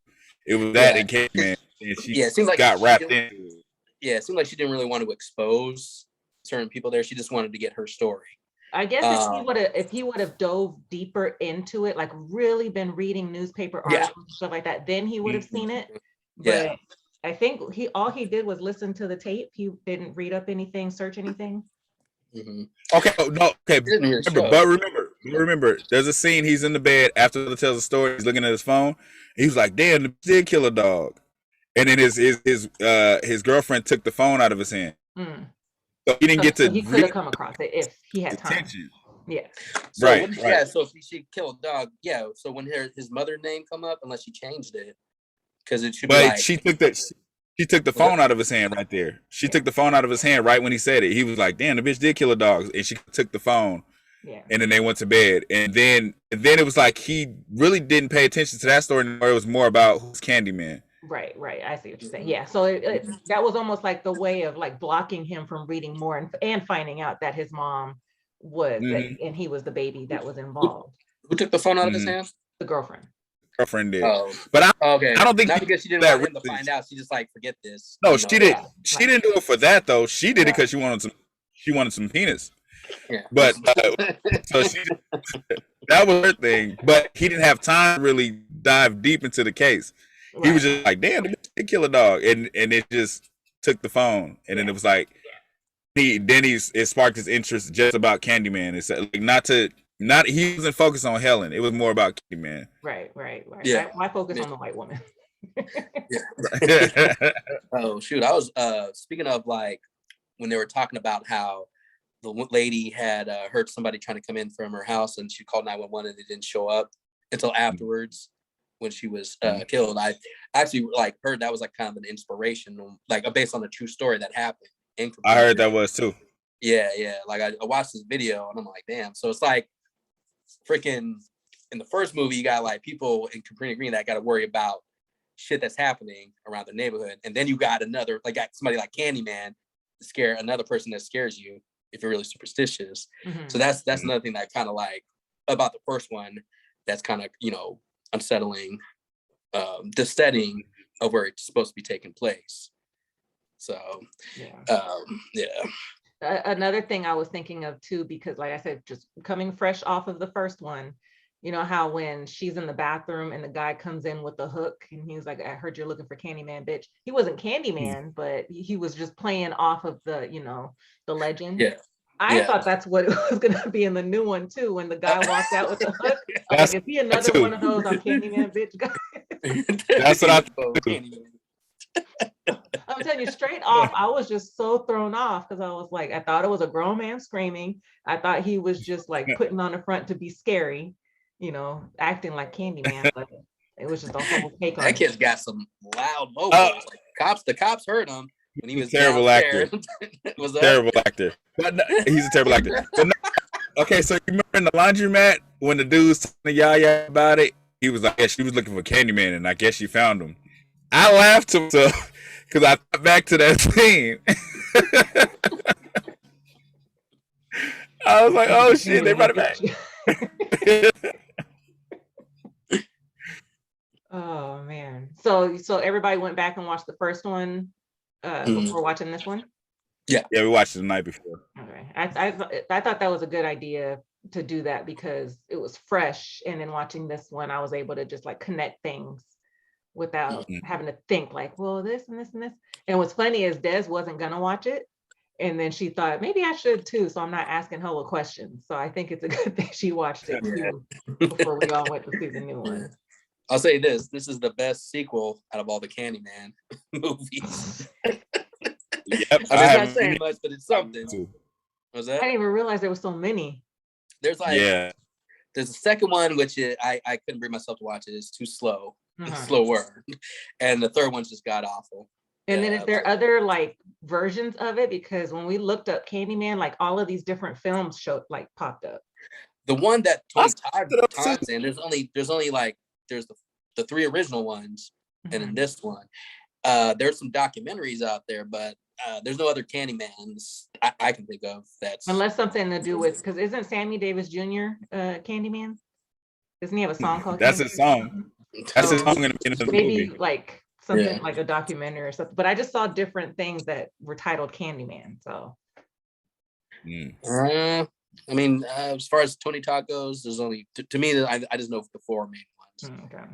It was that in Candyman, and she it seemed like got wrapped into it. Yeah, it seemed like she didn't really want to expose certain people there. She just wanted to get her story. I guess if he would have dove deeper into it, like really been reading newspaper articles and stuff like that, then he would have seen it. But I think all he did was listen to the tape. He didn't read up anything, search anything. Okay, remember, there's a scene. He's in the bed after he tells the story. He's looking at his phone. He was like, "Damn, the did kill a dog." And then his girlfriend took the phone out of his hand. So he didn't get to. He could have come across it if he had time. Attention. Yeah. So right. Yeah. So if she killed a dog, yeah. So when his mother name come up, unless she changed it, because it should. But she took the phone out of his hand right there. She took the phone out of his hand right when he said it. He was like, "Damn, the bitch did kill a dog," and she took the phone. Yeah. And then they went to bed, and then it was like he really didn't pay attention to that story anymore. It was more about who's Candyman. Right. I see what you're saying. Yeah. So that was almost like the way of like blocking him from reading more and finding out that his mom was and he was the baby that was involved. Who took the phone out of his hand? The girlfriend. Girlfriend did. But I don't think not because she didn't want him to find out. She just like forget this. No, she did. She didn't do it for that though. She did it because she wanted some penis. Yeah. But so that was her thing. But he didn't have time to really dive deep into the case. He was just like, "Damn, they kill a dog," and it just took the phone, and then it was like, it sparked his interest just about Candyman. It's like he wasn't focused on Helen. It was more about Candyman. Right. Yeah. Why focus on the white woman? Oh shoot! I was speaking of like when they were talking about how the lady had heard somebody trying to come in from her house, and she called 911, and they didn't show up until afterwards. When she was killed, I actually like heard that was like kind of an inspiration, like based on a true story that happened. I heard that was too. Yeah. Like I watched this video and I'm like, damn. So it's like freaking in the first movie, you got like people in Cabrini Green that got to worry about shit that's happening around the neighborhood, and then you got somebody like Candyman to scare another person that scares you if you're really superstitious. So that's another thing that kind of like about the first one that's kind of unsettling, the setting of where it's supposed to be taking place. So another thing I was thinking of too, because like I said, just coming fresh off of the first one, you know how when she's in the bathroom and the guy comes in with the hook and he's like, "I heard you're looking for Candyman, bitch." He wasn't Candyman, but he was just playing off of the the legend. I thought that's what it was going to be in the new one too. When the guy walked out with the hook, I was like, "Is he another one of those I'm Candyman bitch guys?" That's what I thought. I'm telling you straight off, I was just so thrown off because I was like, I thought it was a grown man screaming. I thought he was just like putting on the front to be scary, acting like Candyman. But it was just a whole take on that kid's got some loud vocals. The cops heard him. When he was terrible actor. Terrible actor. But no, he's a terrible actor. But no, okay, so you remember in the laundromat when the dude's telling the Yaya about it, he was like, "Yeah, she was looking for Candyman, and I guess she found him." I laughed to myself because I thought back to that scene. I was like, "Oh shit, they brought it back." Oh man. So everybody went back and watched the first one before watching this one? Yeah, we watched it the night before. Okay. I thought that was a good idea to do that because it was fresh, and then watching this one, I was able to just like connect things without having to think like, well, this and this and this. And what's funny is Des wasn't gonna watch it, and then she thought maybe I should too, so I'm not asking her a question. So I think it's a good thing she watched it too before we all went to see the new one. I'll say this is the best sequel out of all the Candyman movies. Yep. I'm not saying much, but it's something. Was that? I didn't even realize there were so many. There's there's a second one which I couldn't bring myself to watch it. It's too slow. It's slower. And the third one's just god awful. And then is there other like versions of it? Because when we looked up Candyman, like all of these different films popped up. The one that Tony Todd's in, there's only like there's the three original ones and then this one. There's some documentaries out there, but there's no other Candymans I can think of that's Unless something to do with, because isn't Sammy Davis Jr. Candyman? Doesn't he have a song called That's Candyman? his song. That's his song in the Maybe movie. like something Yeah. like a documentary or something. But I just saw different things that were titled Candyman. So I mean, as far as Tony Todd goes, there's only to me. I just know the four main ones. okay.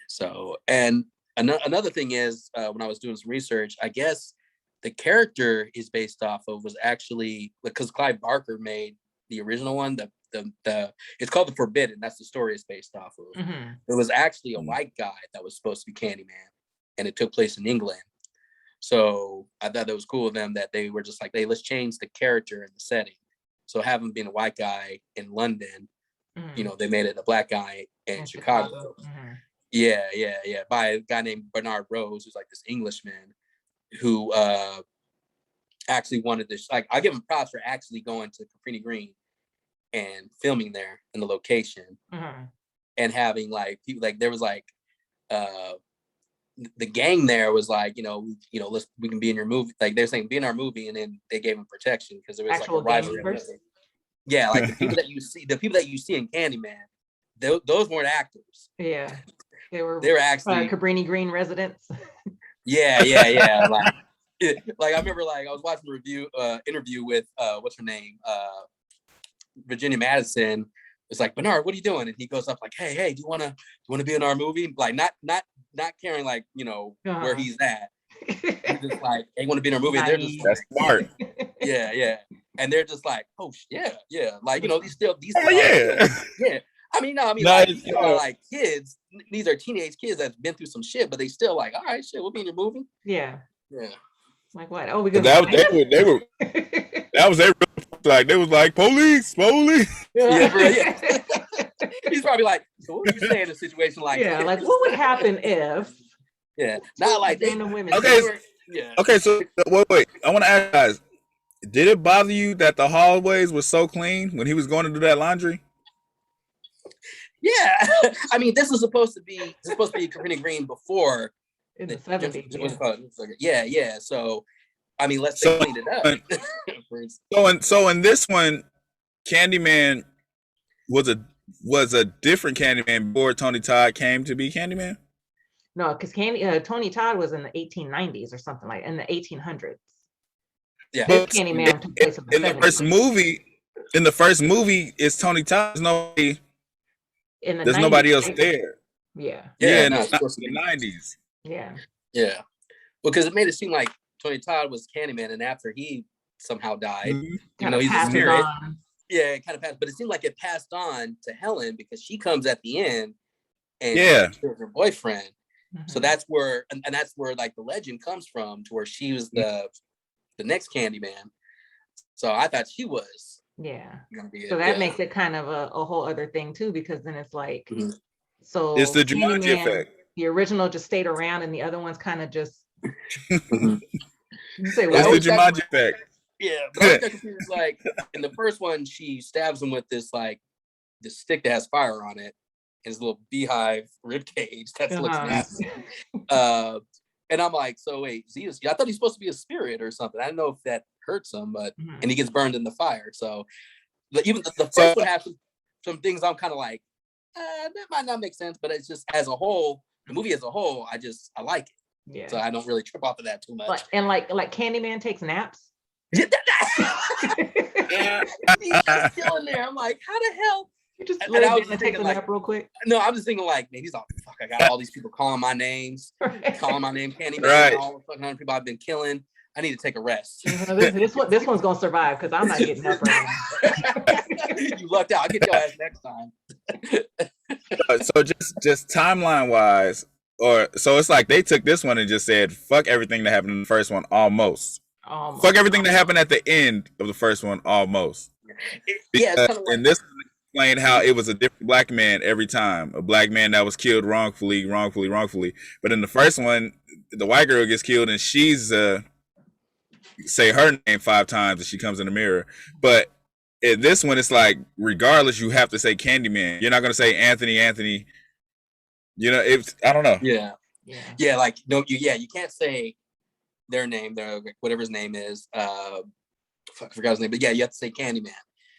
So, and another thing is, when I was doing some research, I guess the character is based off of was actually because Clive Barker made the original one. The it's called The Forbidden. That's the story it's based off of. Mhm. It was actually a white guy that was supposed to be Candyman, and it took place in England. So I thought that was cool of them that they were just like, hey, let's change the character and the setting. So having been a white guy in London, you know, they made it a black guy in Chicago. Mhm. Yeah. By a guy named Bernard Rose, who's like this Englishman who actually wanted this. Like, I give him props for actually going to Capri Green and filming there in the location Mhm. and having like people like there was like the gang there was like, we can be in your movie. Like they're saying, be in our movie, and then they gave him protection because there was Actual like a rivalry. gamers? Yeah, like the people that you see in Candyman, those weren't actors. Yeah. They were actually Cabrini Green residents. Yeah. Like I remember, like I was watching a interview with what's her name, Virginia Madison. It's like, Bernard, what are you doing? And he goes up like, hey, do you wanna be in our movie? Like not caring like where he's at. He's just like, they want to be in our movie. And they're just That's smart. yeah. And they're just like, oh yeah. Like these yeah. I mean, like kids. These are teenage kids that's been through some shit, but they still like, all right, shit, we'll be in your movie. Yeah. Yeah. Like what? Oh, we gonna they were that was their like they was like police. Yeah, bro, yeah. He's probably like, so what would you say in a situation like yeah, this? like what would happen if not like random women Okay. Yeah. Okay, so wait. I want to ask you guys, did it bother you that the hallways were so clean when he was going to do that laundry? Yeah. I mean, this was supposed to be Cabrini Green before in the 70s. Yeah. So I mean, let's say cleaned it up. So in this one, Candyman was a different Candyman before Tony Todd came to be Candyman. No, because Tony Todd was in the 1890s or something like in the 1800s. Yeah, but Candyman took place in the first movie. In the first movie, it's Tony Todd. There's nobody else there. Yeah. In the 90s. Yeah. Yeah. Because it made it seem like Tony Todd was Candyman, and after he somehow died, he's a spirit. Yeah, it kind of passed, but it seemed like it passed on to Helen because she comes at the end and kills her boyfriend. Mm-hmm. So that's where, and that's where like the legend comes from, to where she was the next Candyman. So I thought she was. Yeah. Gonna be so that makes it kind of a whole other thing too, because then it's like, so it's the Jumanji effect. The original just stayed around, and the other ones kind of just. You say, well, it's the Jumanji effect. Yeah, but it's like in the first one, she stabs him with this stick that has fire on it, his little beehive rib cage. That looks nasty. And I'm like, so wait, I thought he's supposed to be a spirit or something. I don't know if that hurts him, but and he gets burned in the fire. So even the first one has some things I'm kind of like, that might not make sense, but it's just as a whole, the movie as a whole, I like it. Yeah. So I don't really trip off of that too much. Like Candyman takes naps. He's still in there. I'm like, how the hell? You just let him take a nap real quick. No, I'm just thinking like, man, he's all, fuck, I got all these people calling my names, calling my name Candyman, all the fucking other people I've been killing. I need to take a rest. This one's gonna survive because I'm not getting up right now. You lucked out. I'll get your ass next time. So just timeline wise, so it's like they took this one and just said, fuck everything that happened in the first one, almost. Fuck everything that happened at the end of the first one, almost. And this explained how it was a different black man every time, a black man that was killed wrongfully. But in the first one, the white girl gets killed and she's say her name 5 times as she comes in the mirror. But in this one, it's like regardless, you have to say Candyman. You're not gonna say Anthony. I don't know. Yeah. Yeah, like no, you can't say their name, their whatever his name is. Fuck, I forgot his name, but yeah, you have to say Candyman.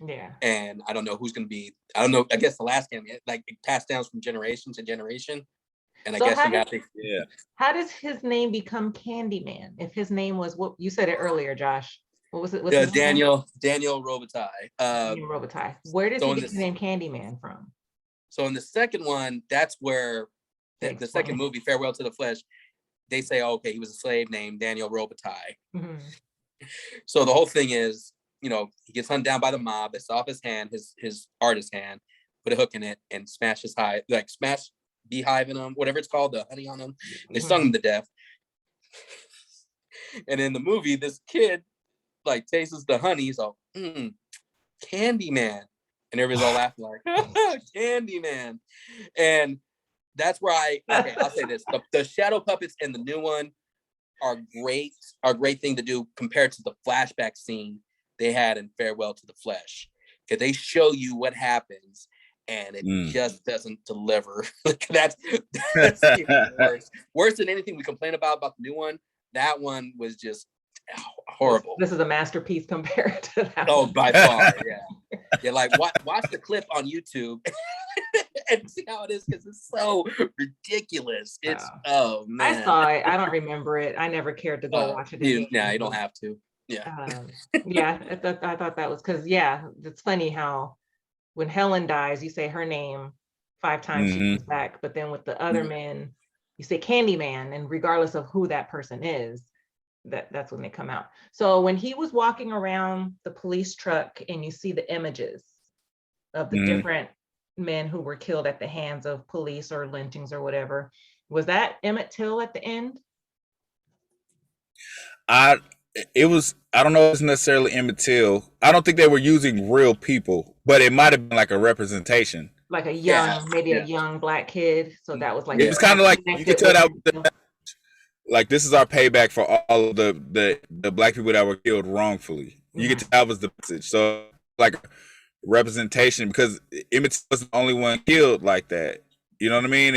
Yeah. And I don't know who's gonna be. I don't know. I guess the last Candyman, like it passed down from generation to generation, and I So guess you got to. Yeah. How does his name become Candyman? If his name was what you said it earlier, Josh. What was it? What's his name? Daniel Robitaille. Daniel Robitaille. Where does so he in get the name Candyman from? So in the second one, that's where the second movie, Farewell to the Flesh, they say, oh, okay, he was a slave named Daniel Robitaille. Mhm. So the whole thing is, you know, he gets hunted down by the mob. It's off his hand, his artist hand, put a hook in it and smash his hive, like smash beehive in him, whatever it's called, the honey on him. And they stung him to death. And in the movie, this kid like tastes the honey. He's all, Candyman. And everybody's all laughing like, Candyman. And that's where I'll say this. The shadow puppets in the new one are a great thing to do compared to the flashback scene they had in Farewell to the Flesh. Because they show you what happens and it just doesn't deliver. that's even worse. Worse than anything we complain about the new one. That one was just horrible. This is a masterpiece compared to that. Oh, one. by far, yeah. Yeah, like watch the clip on YouTube and see how it is because it's so ridiculous. It's oh man. I saw it. I don't remember it. I never cared to go watch it again. Yeah, you don't have to. Yeah. Yeah, I thought that was because it's funny how when Helen dies, you say her name 5 times she comes back, but then with the other men, you say Candyman, and regardless of who that person is, that's when they come out. So when he was walking around the police truck and you see the images of the different men who were killed at the hands of police or lynchings or whatever, was that Emmett Till at the end? I don't know if it's necessarily Emmett Till. I don't think they were using real people, but it might have been like a representation. Like a young, a young black kid. So that was like, it was kind of like, you could tell that like this is our payback for all of the black people that were killed wrongfully. You could tell that was the message. So like representation, because Emmett Till was the only one killed like that. You know what I mean?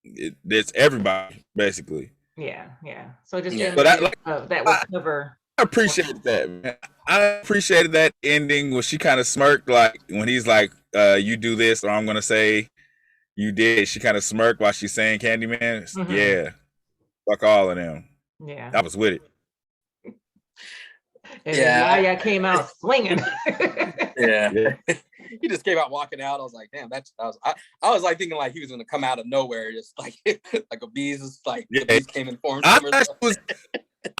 It's everybody basically. Yeah. So just but that would cover. I appreciated that, man. I appreciated that ending when she kind of smirked, like when he's like, you do this, or I'm gonna say you did. She kind of smirked while she's saying Candyman. Yeah. Fuck all of them. Yeah. I was with it. And Yaya came out swinging. Yeah. He just came out walking out. I was like, damn, I was like thinking like he was gonna come out of nowhere, just like like a bees, like the bees came and formed. I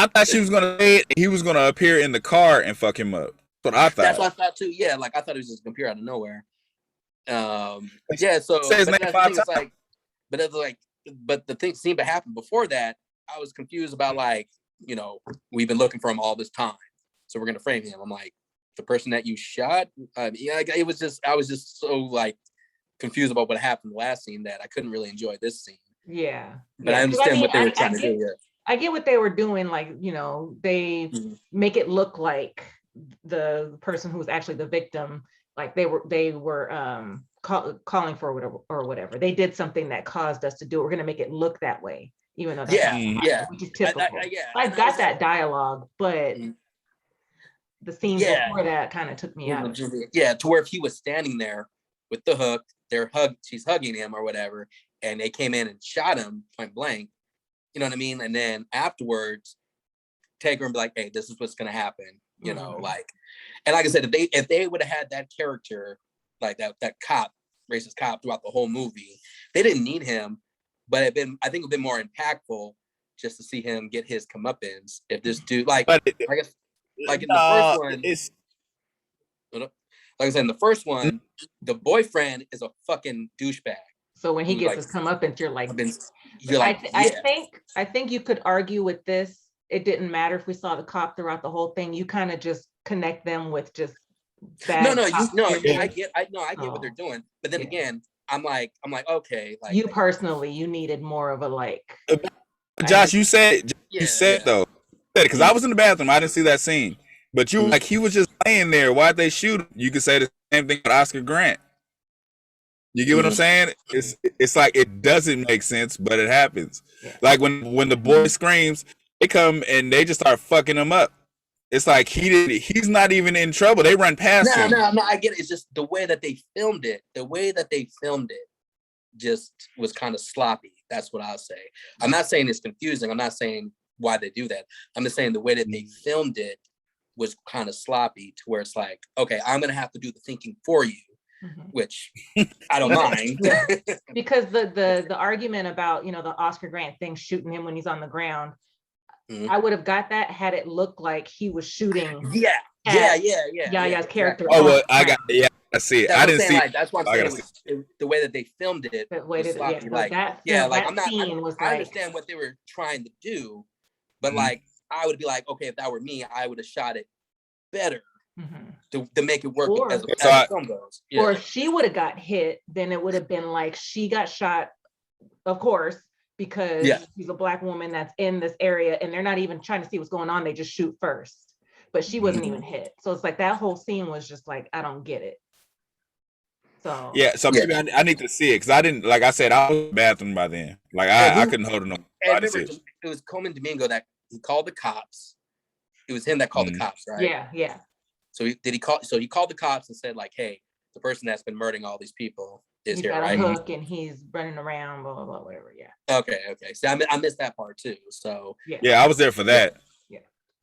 thought she was gonna say it, he was gonna appear in the car and fuck him up. That's what I thought. That's what I thought too. Yeah, like I thought he was just gonna appear out of nowhere. Yeah, so say his name 5 times. Like, but the thing seemed to happen before that. I was confused about like, you know, we've been looking for him all this time, so we're gonna frame him. I'm like, the person that you shot. It was just, I was just so like confused about what happened the last scene that I couldn't really enjoy this scene. Yeah, but I understand what they were trying to do. Yeah. I get what they were doing. Like, you know, they make it look like the person who was actually the victim, like they were calling for whatever. They did something that caused us to do it. We're going to make it look that way, even though that's which is typical. I got that dialogue, but the scene before that kind of took me out. Yeah, to where if he was standing there with the hook, she's hugging him or whatever, and they came in and shot him point blank. You know what I mean? And then afterwards, take her and be like, "Hey, this is what's gonna happen." You know, like, and like I said, if they would have had that character, like that cop, racist cop, throughout the whole movie, they didn't need him. But I think it would be more impactful just to see him get his comeuppance. If this dude, like in the first one, like I said, in the first one, the boyfriend is a fucking douchebag. So when he gets his comeuppance, you're like, I think you could argue with this. It didn't matter if we saw the cop throughout the whole thing. You kind of just connect them with just bad. I get what they're doing. But then again, I'm like, okay, like you personally, you needed more of a like. Josh, you said though, because I was in the bathroom, I didn't see that scene. But you like he was just laying there. Why'd they shoot him? You could say the same thing with Oscar Grant. You get what I'm saying? It's like it doesn't make sense, but it happens. Yeah. Like when the boy screams, they come and they just start fucking him up. It's like he's not even in trouble. They run past him. No, I get it. It's just the way that they filmed it. The way that they filmed it just was kind of sloppy. That's what I'll say. I'm not saying it's confusing. I'm not saying why they do that. I'm just saying the way that they filmed it was kind of sloppy to where it's like, okay, I'm going to have to do the thinking for you, which I don't mind. Because the argument about, you know, the Oscar Grant thing shooting him when he's on the ground, I would have got that had it looked like he was shooting. Yaya's character. Oh, well, I see it. I didn't see it. That's what I'm saying. The way that they filmed it. The way that, I understand what they were trying to do, but like, I would be like, okay, if that were me, I would have shot it better to make it work as the film goes. Yeah. Or if she would have got hit, then it would have been like she got shot, of course, because she's a Black woman that's in this area and they're not even trying to see what's going on. They just shoot first. But she wasn't even hit. So it's like that whole scene was just like, I don't get it. So maybe I need to see it because I didn't, like I said, I was in the bathroom by then. Like I couldn't hold it no. It was Coleman Domingo that he called the cops. It was him that called the cops, right? Yeah. So he called the cops and said, like, hey, the person that's been murdering all these people is here, right? He's got a hook and he's running around, blah, blah, blah, whatever, Okay. So I missed that part too. So yeah, I was there for that.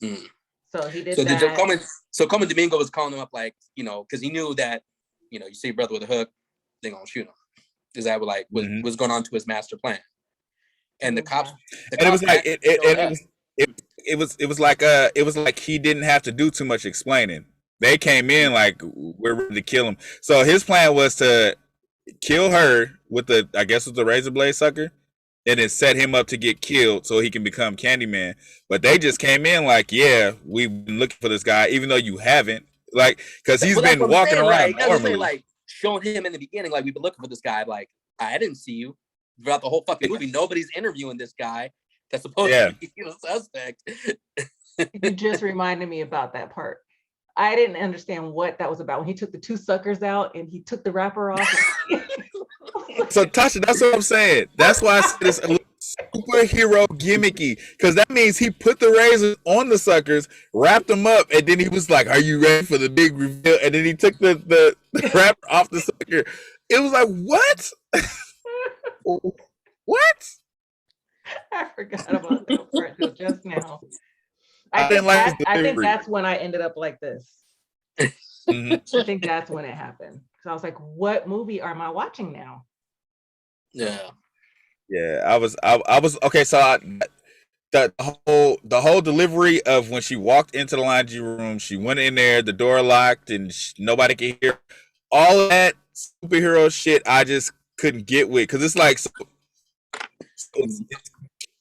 So he did that. So Coleman Domingo was calling him up, like, you know, because he knew that, you know, you see a brother with a hook, they're gonna shoot him. Is that was going on to his master plan? And the cops, it was like it was like he didn't have to do too much explaining. They came in like, we're ready to kill him. So his plan was to kill her with the razor blade sucker, and then set him up to get killed so he can become Candyman. But they just came in like, yeah, we've been looking for this guy, even though you haven't. Like, because he's been walking around normally. Like, showing him in the beginning, like, we've been looking for this guy. Like, I didn't see you throughout the whole fucking movie. Nobody's interviewing this guy that's supposed to be a suspect. You just reminded me about that part. I didn't understand what that was about when he took the two suckers out and he took the wrapper off. So Tasha, that's what I'm saying. That's why I said it's a little superhero gimmicky, because that means he put the razors on the suckers, wrapped them up, and then he was like, "Are you ready for the big reveal?" And then he took the wrapper off the sucker. It was like, what? What? I forgot about that part till just now. I think that's when I ended up like this. I think that's when it happened. So I was like, what movie am I watching now? Yeah, I was okay. So the whole delivery of when she walked into the laundry room, she went in there, the door locked, and nobody could hear. All of that superhero shit, I just couldn't get with, because it's like,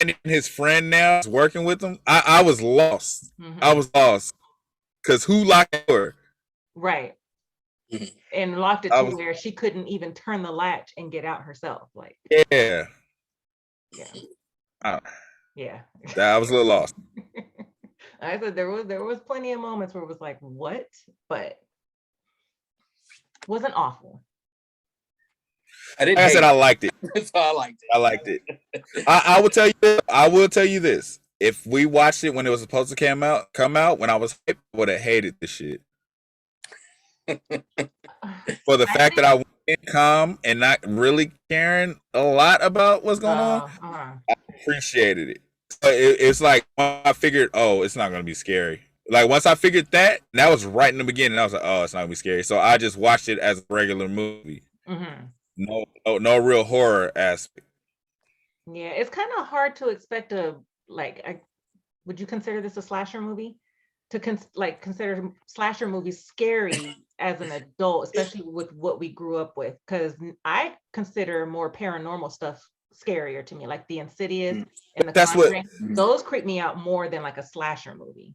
and his friend now is working with him. I was lost. I was lost because who locked the door? Right. And locked it to where she couldn't even turn the latch and get out herself. Like, yeah. Yeah. I was a little lost. I said there was plenty of moments where it was like, what? But it wasn't awful. I said I liked it. So I liked it. I will tell you this. If we watched it when it was supposed to come out when I was hyped, I would have hated this shit. For the fact that I went in calm and not really caring a lot about what's going on, I appreciated it. But it's like when I figured, it's not going to be scary. Like once I figured that was right in the beginning. I was like, it's not going to be scary. So I just watched it as a regular movie. No real horror aspect. Yeah, it's kind of hard to expect would you consider this a slasher movie? To consider slasher movies scary as an adult, especially with what we grew up with, because I consider more paranormal stuff scarier to me, like the Insidious and the Conjuring. Those creep me out more than like a slasher movie.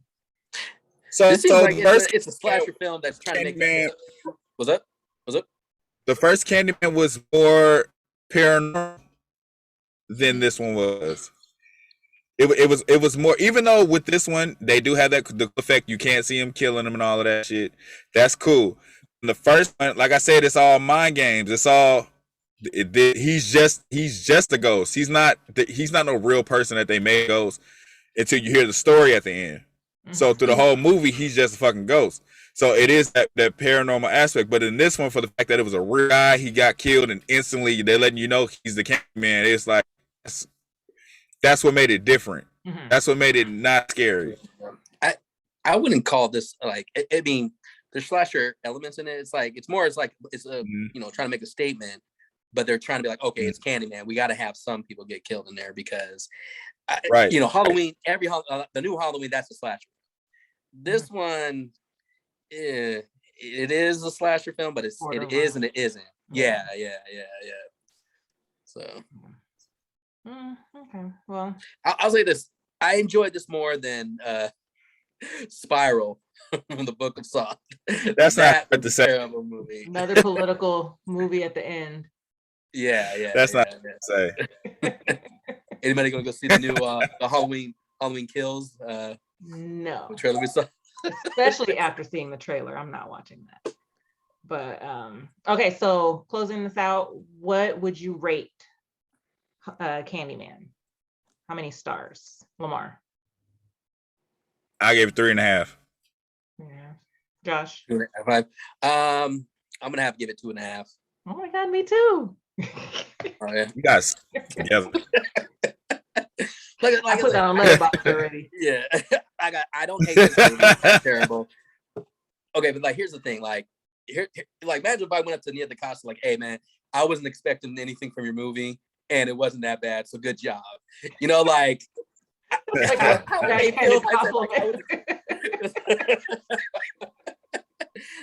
So it seems like it's a slasher film that's trying to make. Was it? The first Candyman was more paranormal than this one was. It was more, even though with this one they do have the effect you can't see him killing him and all of that shit. That's cool. In the first one, like I said, it's all mind games. It's all he's just a ghost. He's not no real person that they made ghost until you hear the story at the end. So through the whole movie, he's just a fucking ghost. So it is that paranormal aspect. But in this one, for the fact that it was a real guy, he got killed, and instantly they're letting you know he's the Candyman. It's like that's what made it different. That's what made it not scary. I wouldn't call this like. I mean, there's slasher elements in it. It's like it's a trying to make a statement, but they're trying to be like, okay, it's Candyman. We got to have some people get killed in there because, Halloween. The new Halloween, that's a slasher. This one, it is a slasher film, but it is and it isn't. Yeah. So, okay. Well, I'll say this: I enjoyed this more than Spiral from the Book of Saw. That's not what to say. Terrible movie. Another political movie at the end. Yeah. That's not what to say. Anybody gonna go see the new the Halloween Kills? No. Trailer we saw. Especially after seeing the trailer, I'm not watching that. But okay, so closing this out, what would you rate Candyman? How many stars, Lamar? I gave it 3.5. Yeah. Josh? 2.5. I'm gonna have to give it 2.5. Oh my God, me too. Oh yeah. You guys together. Like I put that on Letterboxd already. Yeah. I don't hate this movie. It's terrible. Okay, but like here's the thing, like imagine if I went up to Nia DaCosta like, hey man, I wasn't expecting anything from your movie and it wasn't that bad, so good job. Like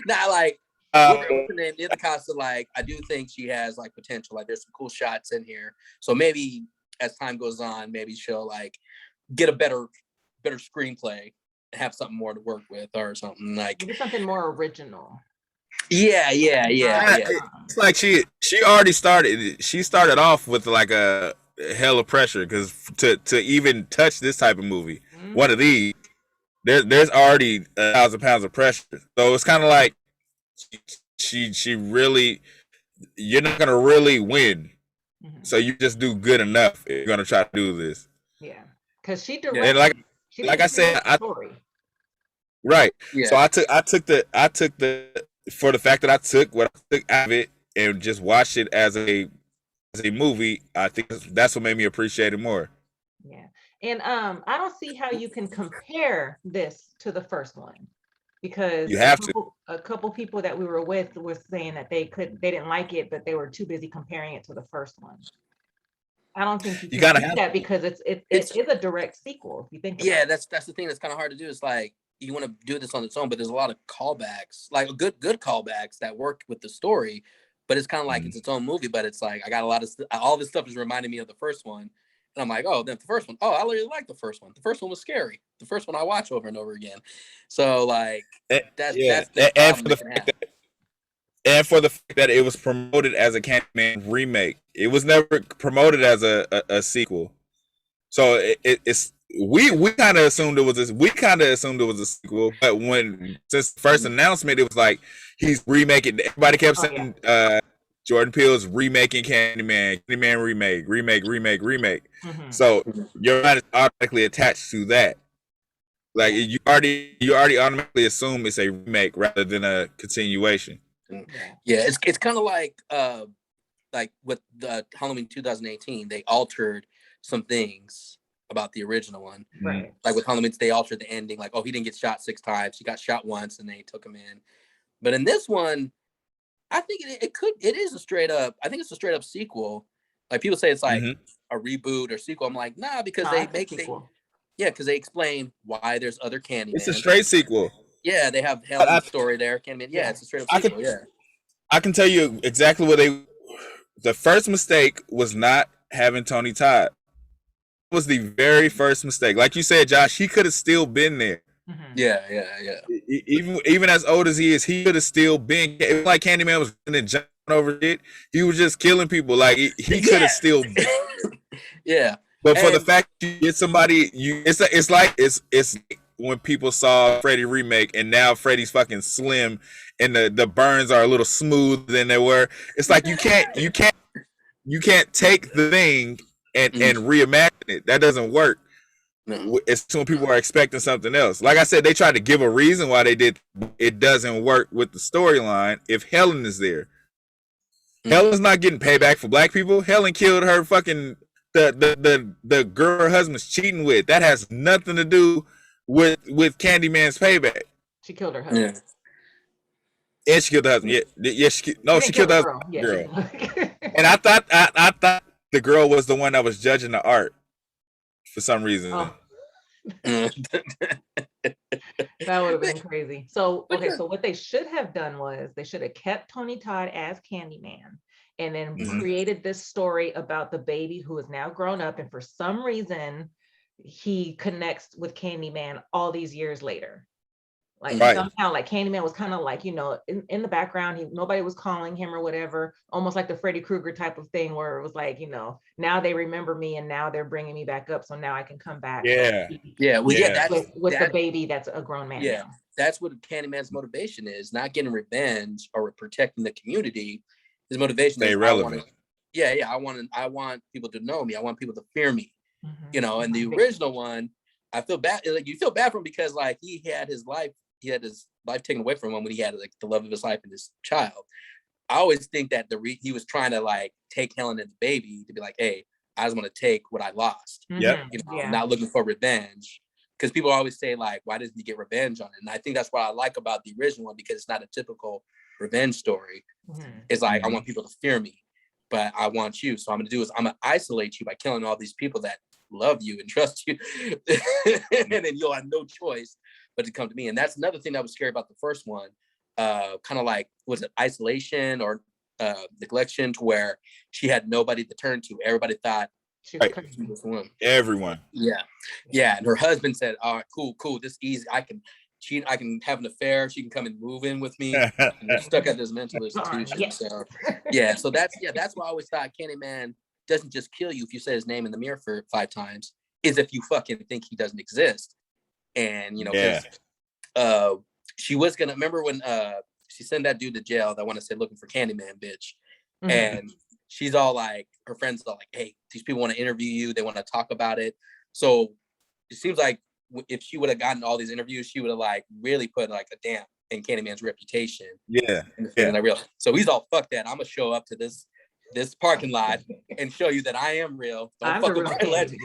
Nah, like Nia DaCosta, like I do think she has like potential. Like there's some cool shots in here. So maybe as time goes on, maybe she'll like get a better screenplay and have something more to work with or something like do something more original. Yeah. It's like she already started. She started off with like a hell of pressure because to even touch this type of movie, one of these, there's already 1,000 pounds of pressure. So it's kind of like she really, you're not gonna really win. So you just do good enough if you're gonna try to do this. Yeah, because she directed. And like I said, right. Yeah. So I took the for the fact that I took what I took out of it and just watched it as a movie. I think that's what made me appreciate it more. Yeah, and I don't see how you can compare this to the first one because you have a couple people that we were with were saying that they didn't like it, but they were too busy comparing it to the first one. I don't think you can do that because it is a direct sequel. If you think about it. That's the thing that's kind of hard to do. It's like you want to do this on its own, but there's a lot of callbacks, like good callbacks that work with the story. But it's kind of like it's its own movie. But it's like I got a lot of all this stuff is reminding me of the first one, and I'm like, oh, then the first one. Oh, I really like the first one. The first one was scary. The first one I watch over and over again. So like that's and for the fact that it was promoted as a Candyman remake, it was never promoted as a sequel. So it's we kind of assumed it was a sequel, but since the first announcement, it was like he's remaking. Everybody kept saying Jordan Peele's remaking Candyman remake. So your mind is automatically attached to that. Like you already automatically assume it's a remake rather than a continuation. Yeah, it's kind of like with the Halloween 2018, they altered some things about the original one. Right. Like with Halloween, they altered the ending. Like, oh, he didn't get shot 6 times. He got shot once, and they took him in. But in this one, I think it is a straight up. I think it's a straight up sequel. Like people say, it's like a reboot or sequel. I'm like, nah, because because they explain why there's other Candyman. It's a straight sequel. Yeah, they have Helen's story there. Candyman. Yeah, it's a straight up sequel. I can tell you exactly what the first mistake was not having Tony Todd. It was the very first mistake. Like you said, Josh, he could have still been there. Yeah. Even as old as he is, he could have still been. It was like Candyman was jumping over it. He was just killing people. Like he could have still been. Yeah. But for the fact you get somebody, it's like when people saw Freddy remake and now Freddy's fucking slim and the burns are a little smoother than they were. It's like you can't you can't take the thing and reimagine it. That doesn't work. No. It's when people are expecting something else. Like I said, they tried to give a reason why they did. It doesn't work with the storyline if Helen is there. Helen's not getting payback for black people. Helen killed her fucking the girl her husband's cheating with. That has nothing to do with Candyman's payback. She killed her husband. Yeah. And she killed the husband. Yeah. She killed the husband. Girl. And I thought the girl was the one that was judging the art for some reason. Oh. That would have been crazy. So what they should have done was they should have kept Tony Todd as Candyman and then created this story about the baby who is now grown up, and for some reason he connects with Candyman all these years later. Like somehow, like Candyman was kind of like, in the background, nobody was calling him or whatever, almost like the Freddy Krueger type of thing, where it was like, now they remember me and now they're bringing me back up, so now I can come back. With the baby that's a grown man. Yeah, now. That's what Candyman's motivation is: not getting revenge or protecting the community. His motivation is relevant. I want people to know me. I want people to fear me. And the original one, I feel bad. Like, you feel bad for him because like he had his life taken away from him when he had like the love of his life and his child. I always think that he was trying to like take Helen and the baby to be like, hey, I just want to take what I lost. I'm not looking for revenge, because people always say like, why doesn't he get revenge on it? And I think that's what I like about the original one, because it's not a typical revenge story. It's like, I want people to fear me, but I want you. So I'm going to do is I'm going to isolate you by killing all these people that love you and trust you. And then you'll have no choice but to come to me. And that's another thing that was scary about the first one. Kind of like, was it isolation or neglection, to where she had nobody to turn to. Everybody thought she was the one. Everyone. Yeah. And her husband said, all right, cool. This is easy. I can have an affair. She can come and move in with me. We're stuck at this mental institution. So that's why I always thought Candyman doesn't just kill you if you say his name in the mirror for 5 times, is if you fucking think he doesn't exist. And she was gonna remember when she sent that dude to jail that want to say looking for Candyman, bitch. And she's all like, her friends are like, hey, these people want to interview you, they want to talk about it. So it seems like if she would have gotten all these interviews, she would have like really put like a damp in Candyman's reputation. And I realized, so he's all, fuck that, I'm gonna show up to this parking lot and show you that I am real. Don't fuck with my legend.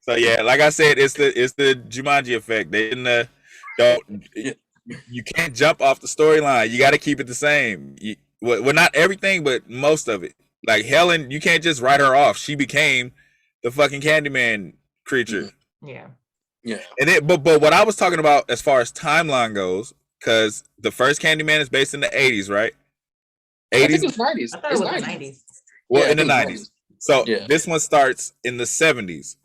So yeah, like I said, it's the Jumanji effect. They didn't you can't jump off the storyline. You got to keep it the same. Well, not everything, but most of it. Like Helen, you can't just write her off. She became the fucking Candyman creature. Yeah. And but what I was talking about as far as timeline goes, because the first Candyman is based in the 80s, right? 80s? I think it's 90s. I thought it was the 90s. Well, in the 90s. So this one starts in the 70s,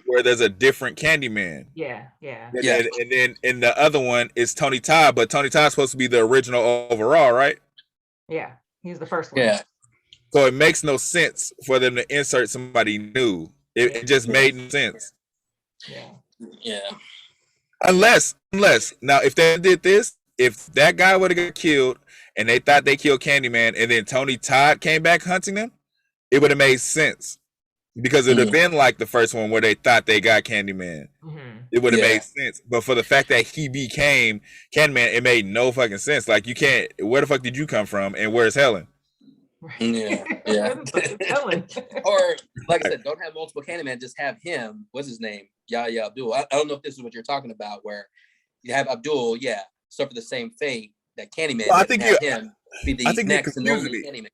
where there's a different Candyman. Yeah. And then in the other one is Tony Todd, but Tony Todd's supposed to be the original overall, right? Yeah, he's the first one. Yeah. So it makes no sense for them to insert somebody new. It just made no sense. Yeah. Unless now, if they did this, if that guy would have got killed and they thought they killed Candyman, and then Tony Todd came back hunting them, it would have made sense, because it would have been like the first one where they thought they got Candyman. It would have made sense. But for the fact that he became Candyman, it made no fucking sense. Like, you can't. Where the fuck did you come from, and where's Helen? Yeah. Or like I said, don't have multiple Candyman. Just have him. What's his name? Yahya Abdul. I don't know if this is what you're talking about, where you have Abdul, suffer the same fate that Candyman. Well, I think him be the next and only Candyman.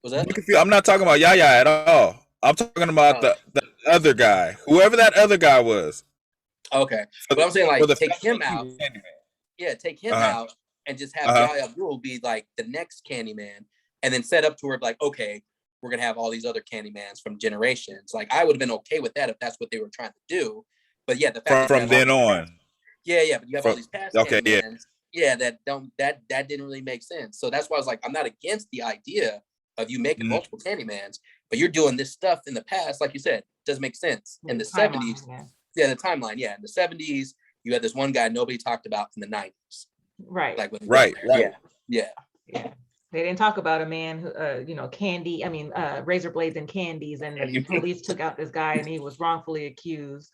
Was that? I'm not talking about Yahya at all. I'm talking about the other guy, whoever that other guy was. Okay, but I'm saying, like, take him out. Take him out and just have Yahya Abdul be like the next Candyman, and then set up to where, like, okay, we're gonna have all these other Candymans from generations. Like, I would have been okay with that if that's what they were trying to do. But the fact from then on. But you have all these past Candymans. That didn't really make sense. So that's why I was like, I'm not against the idea of you making multiple Candymans, but you're doing this stuff in the past, like you said, doesn't make sense. In the 70s, the timeline, in the 70s, you had this one guy nobody talked about in the 90s. Right. Like, right. Yeah. Yeah. They didn't talk about a man who, razor blades and candies, and the police took out this guy and he was wrongfully accused,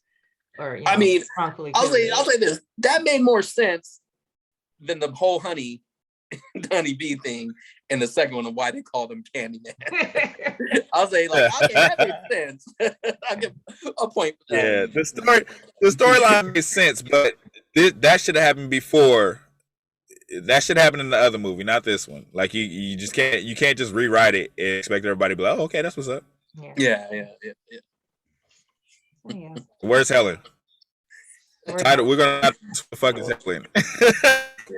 or I mean, wrongfully I'll killed. say this. That made more sense than the whole honey bee thing in the second one of why they called him Candyman. I'll say like, okay, that makes sense. I'll give a point for that. Yeah, the storyline makes sense, but that should have happened before. That should happen in the other movie, not this one. Like you just can't just rewrite it and expect everybody to be like, oh, okay, that's what's up. Yeah. Yeah. Where's Helen? Title. We're gonna have to fuck is Helen.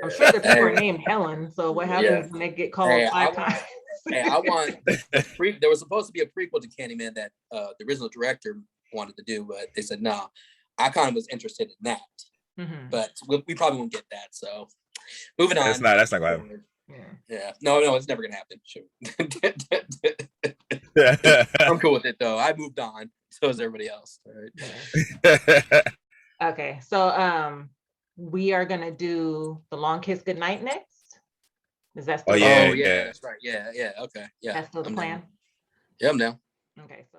I'm sure the people are named Helen. So what happens when they get called 5 times? I want. There was supposed to be a prequel to Candyman that the original director wanted to do, but they said no. I kind of was interested in that, but we probably won't get that. So moving on. That's not gonna happen. Yeah. No, it's never gonna happen. Sure. I'm cool with it though. I moved on. So is everybody else. All right. Okay, so we are gonna do The Long Kiss Goodnight next. Is that still? Yeah, that's right. Yeah. Okay. Yeah. That's still the plan. Yeah, I'm down. Okay, so.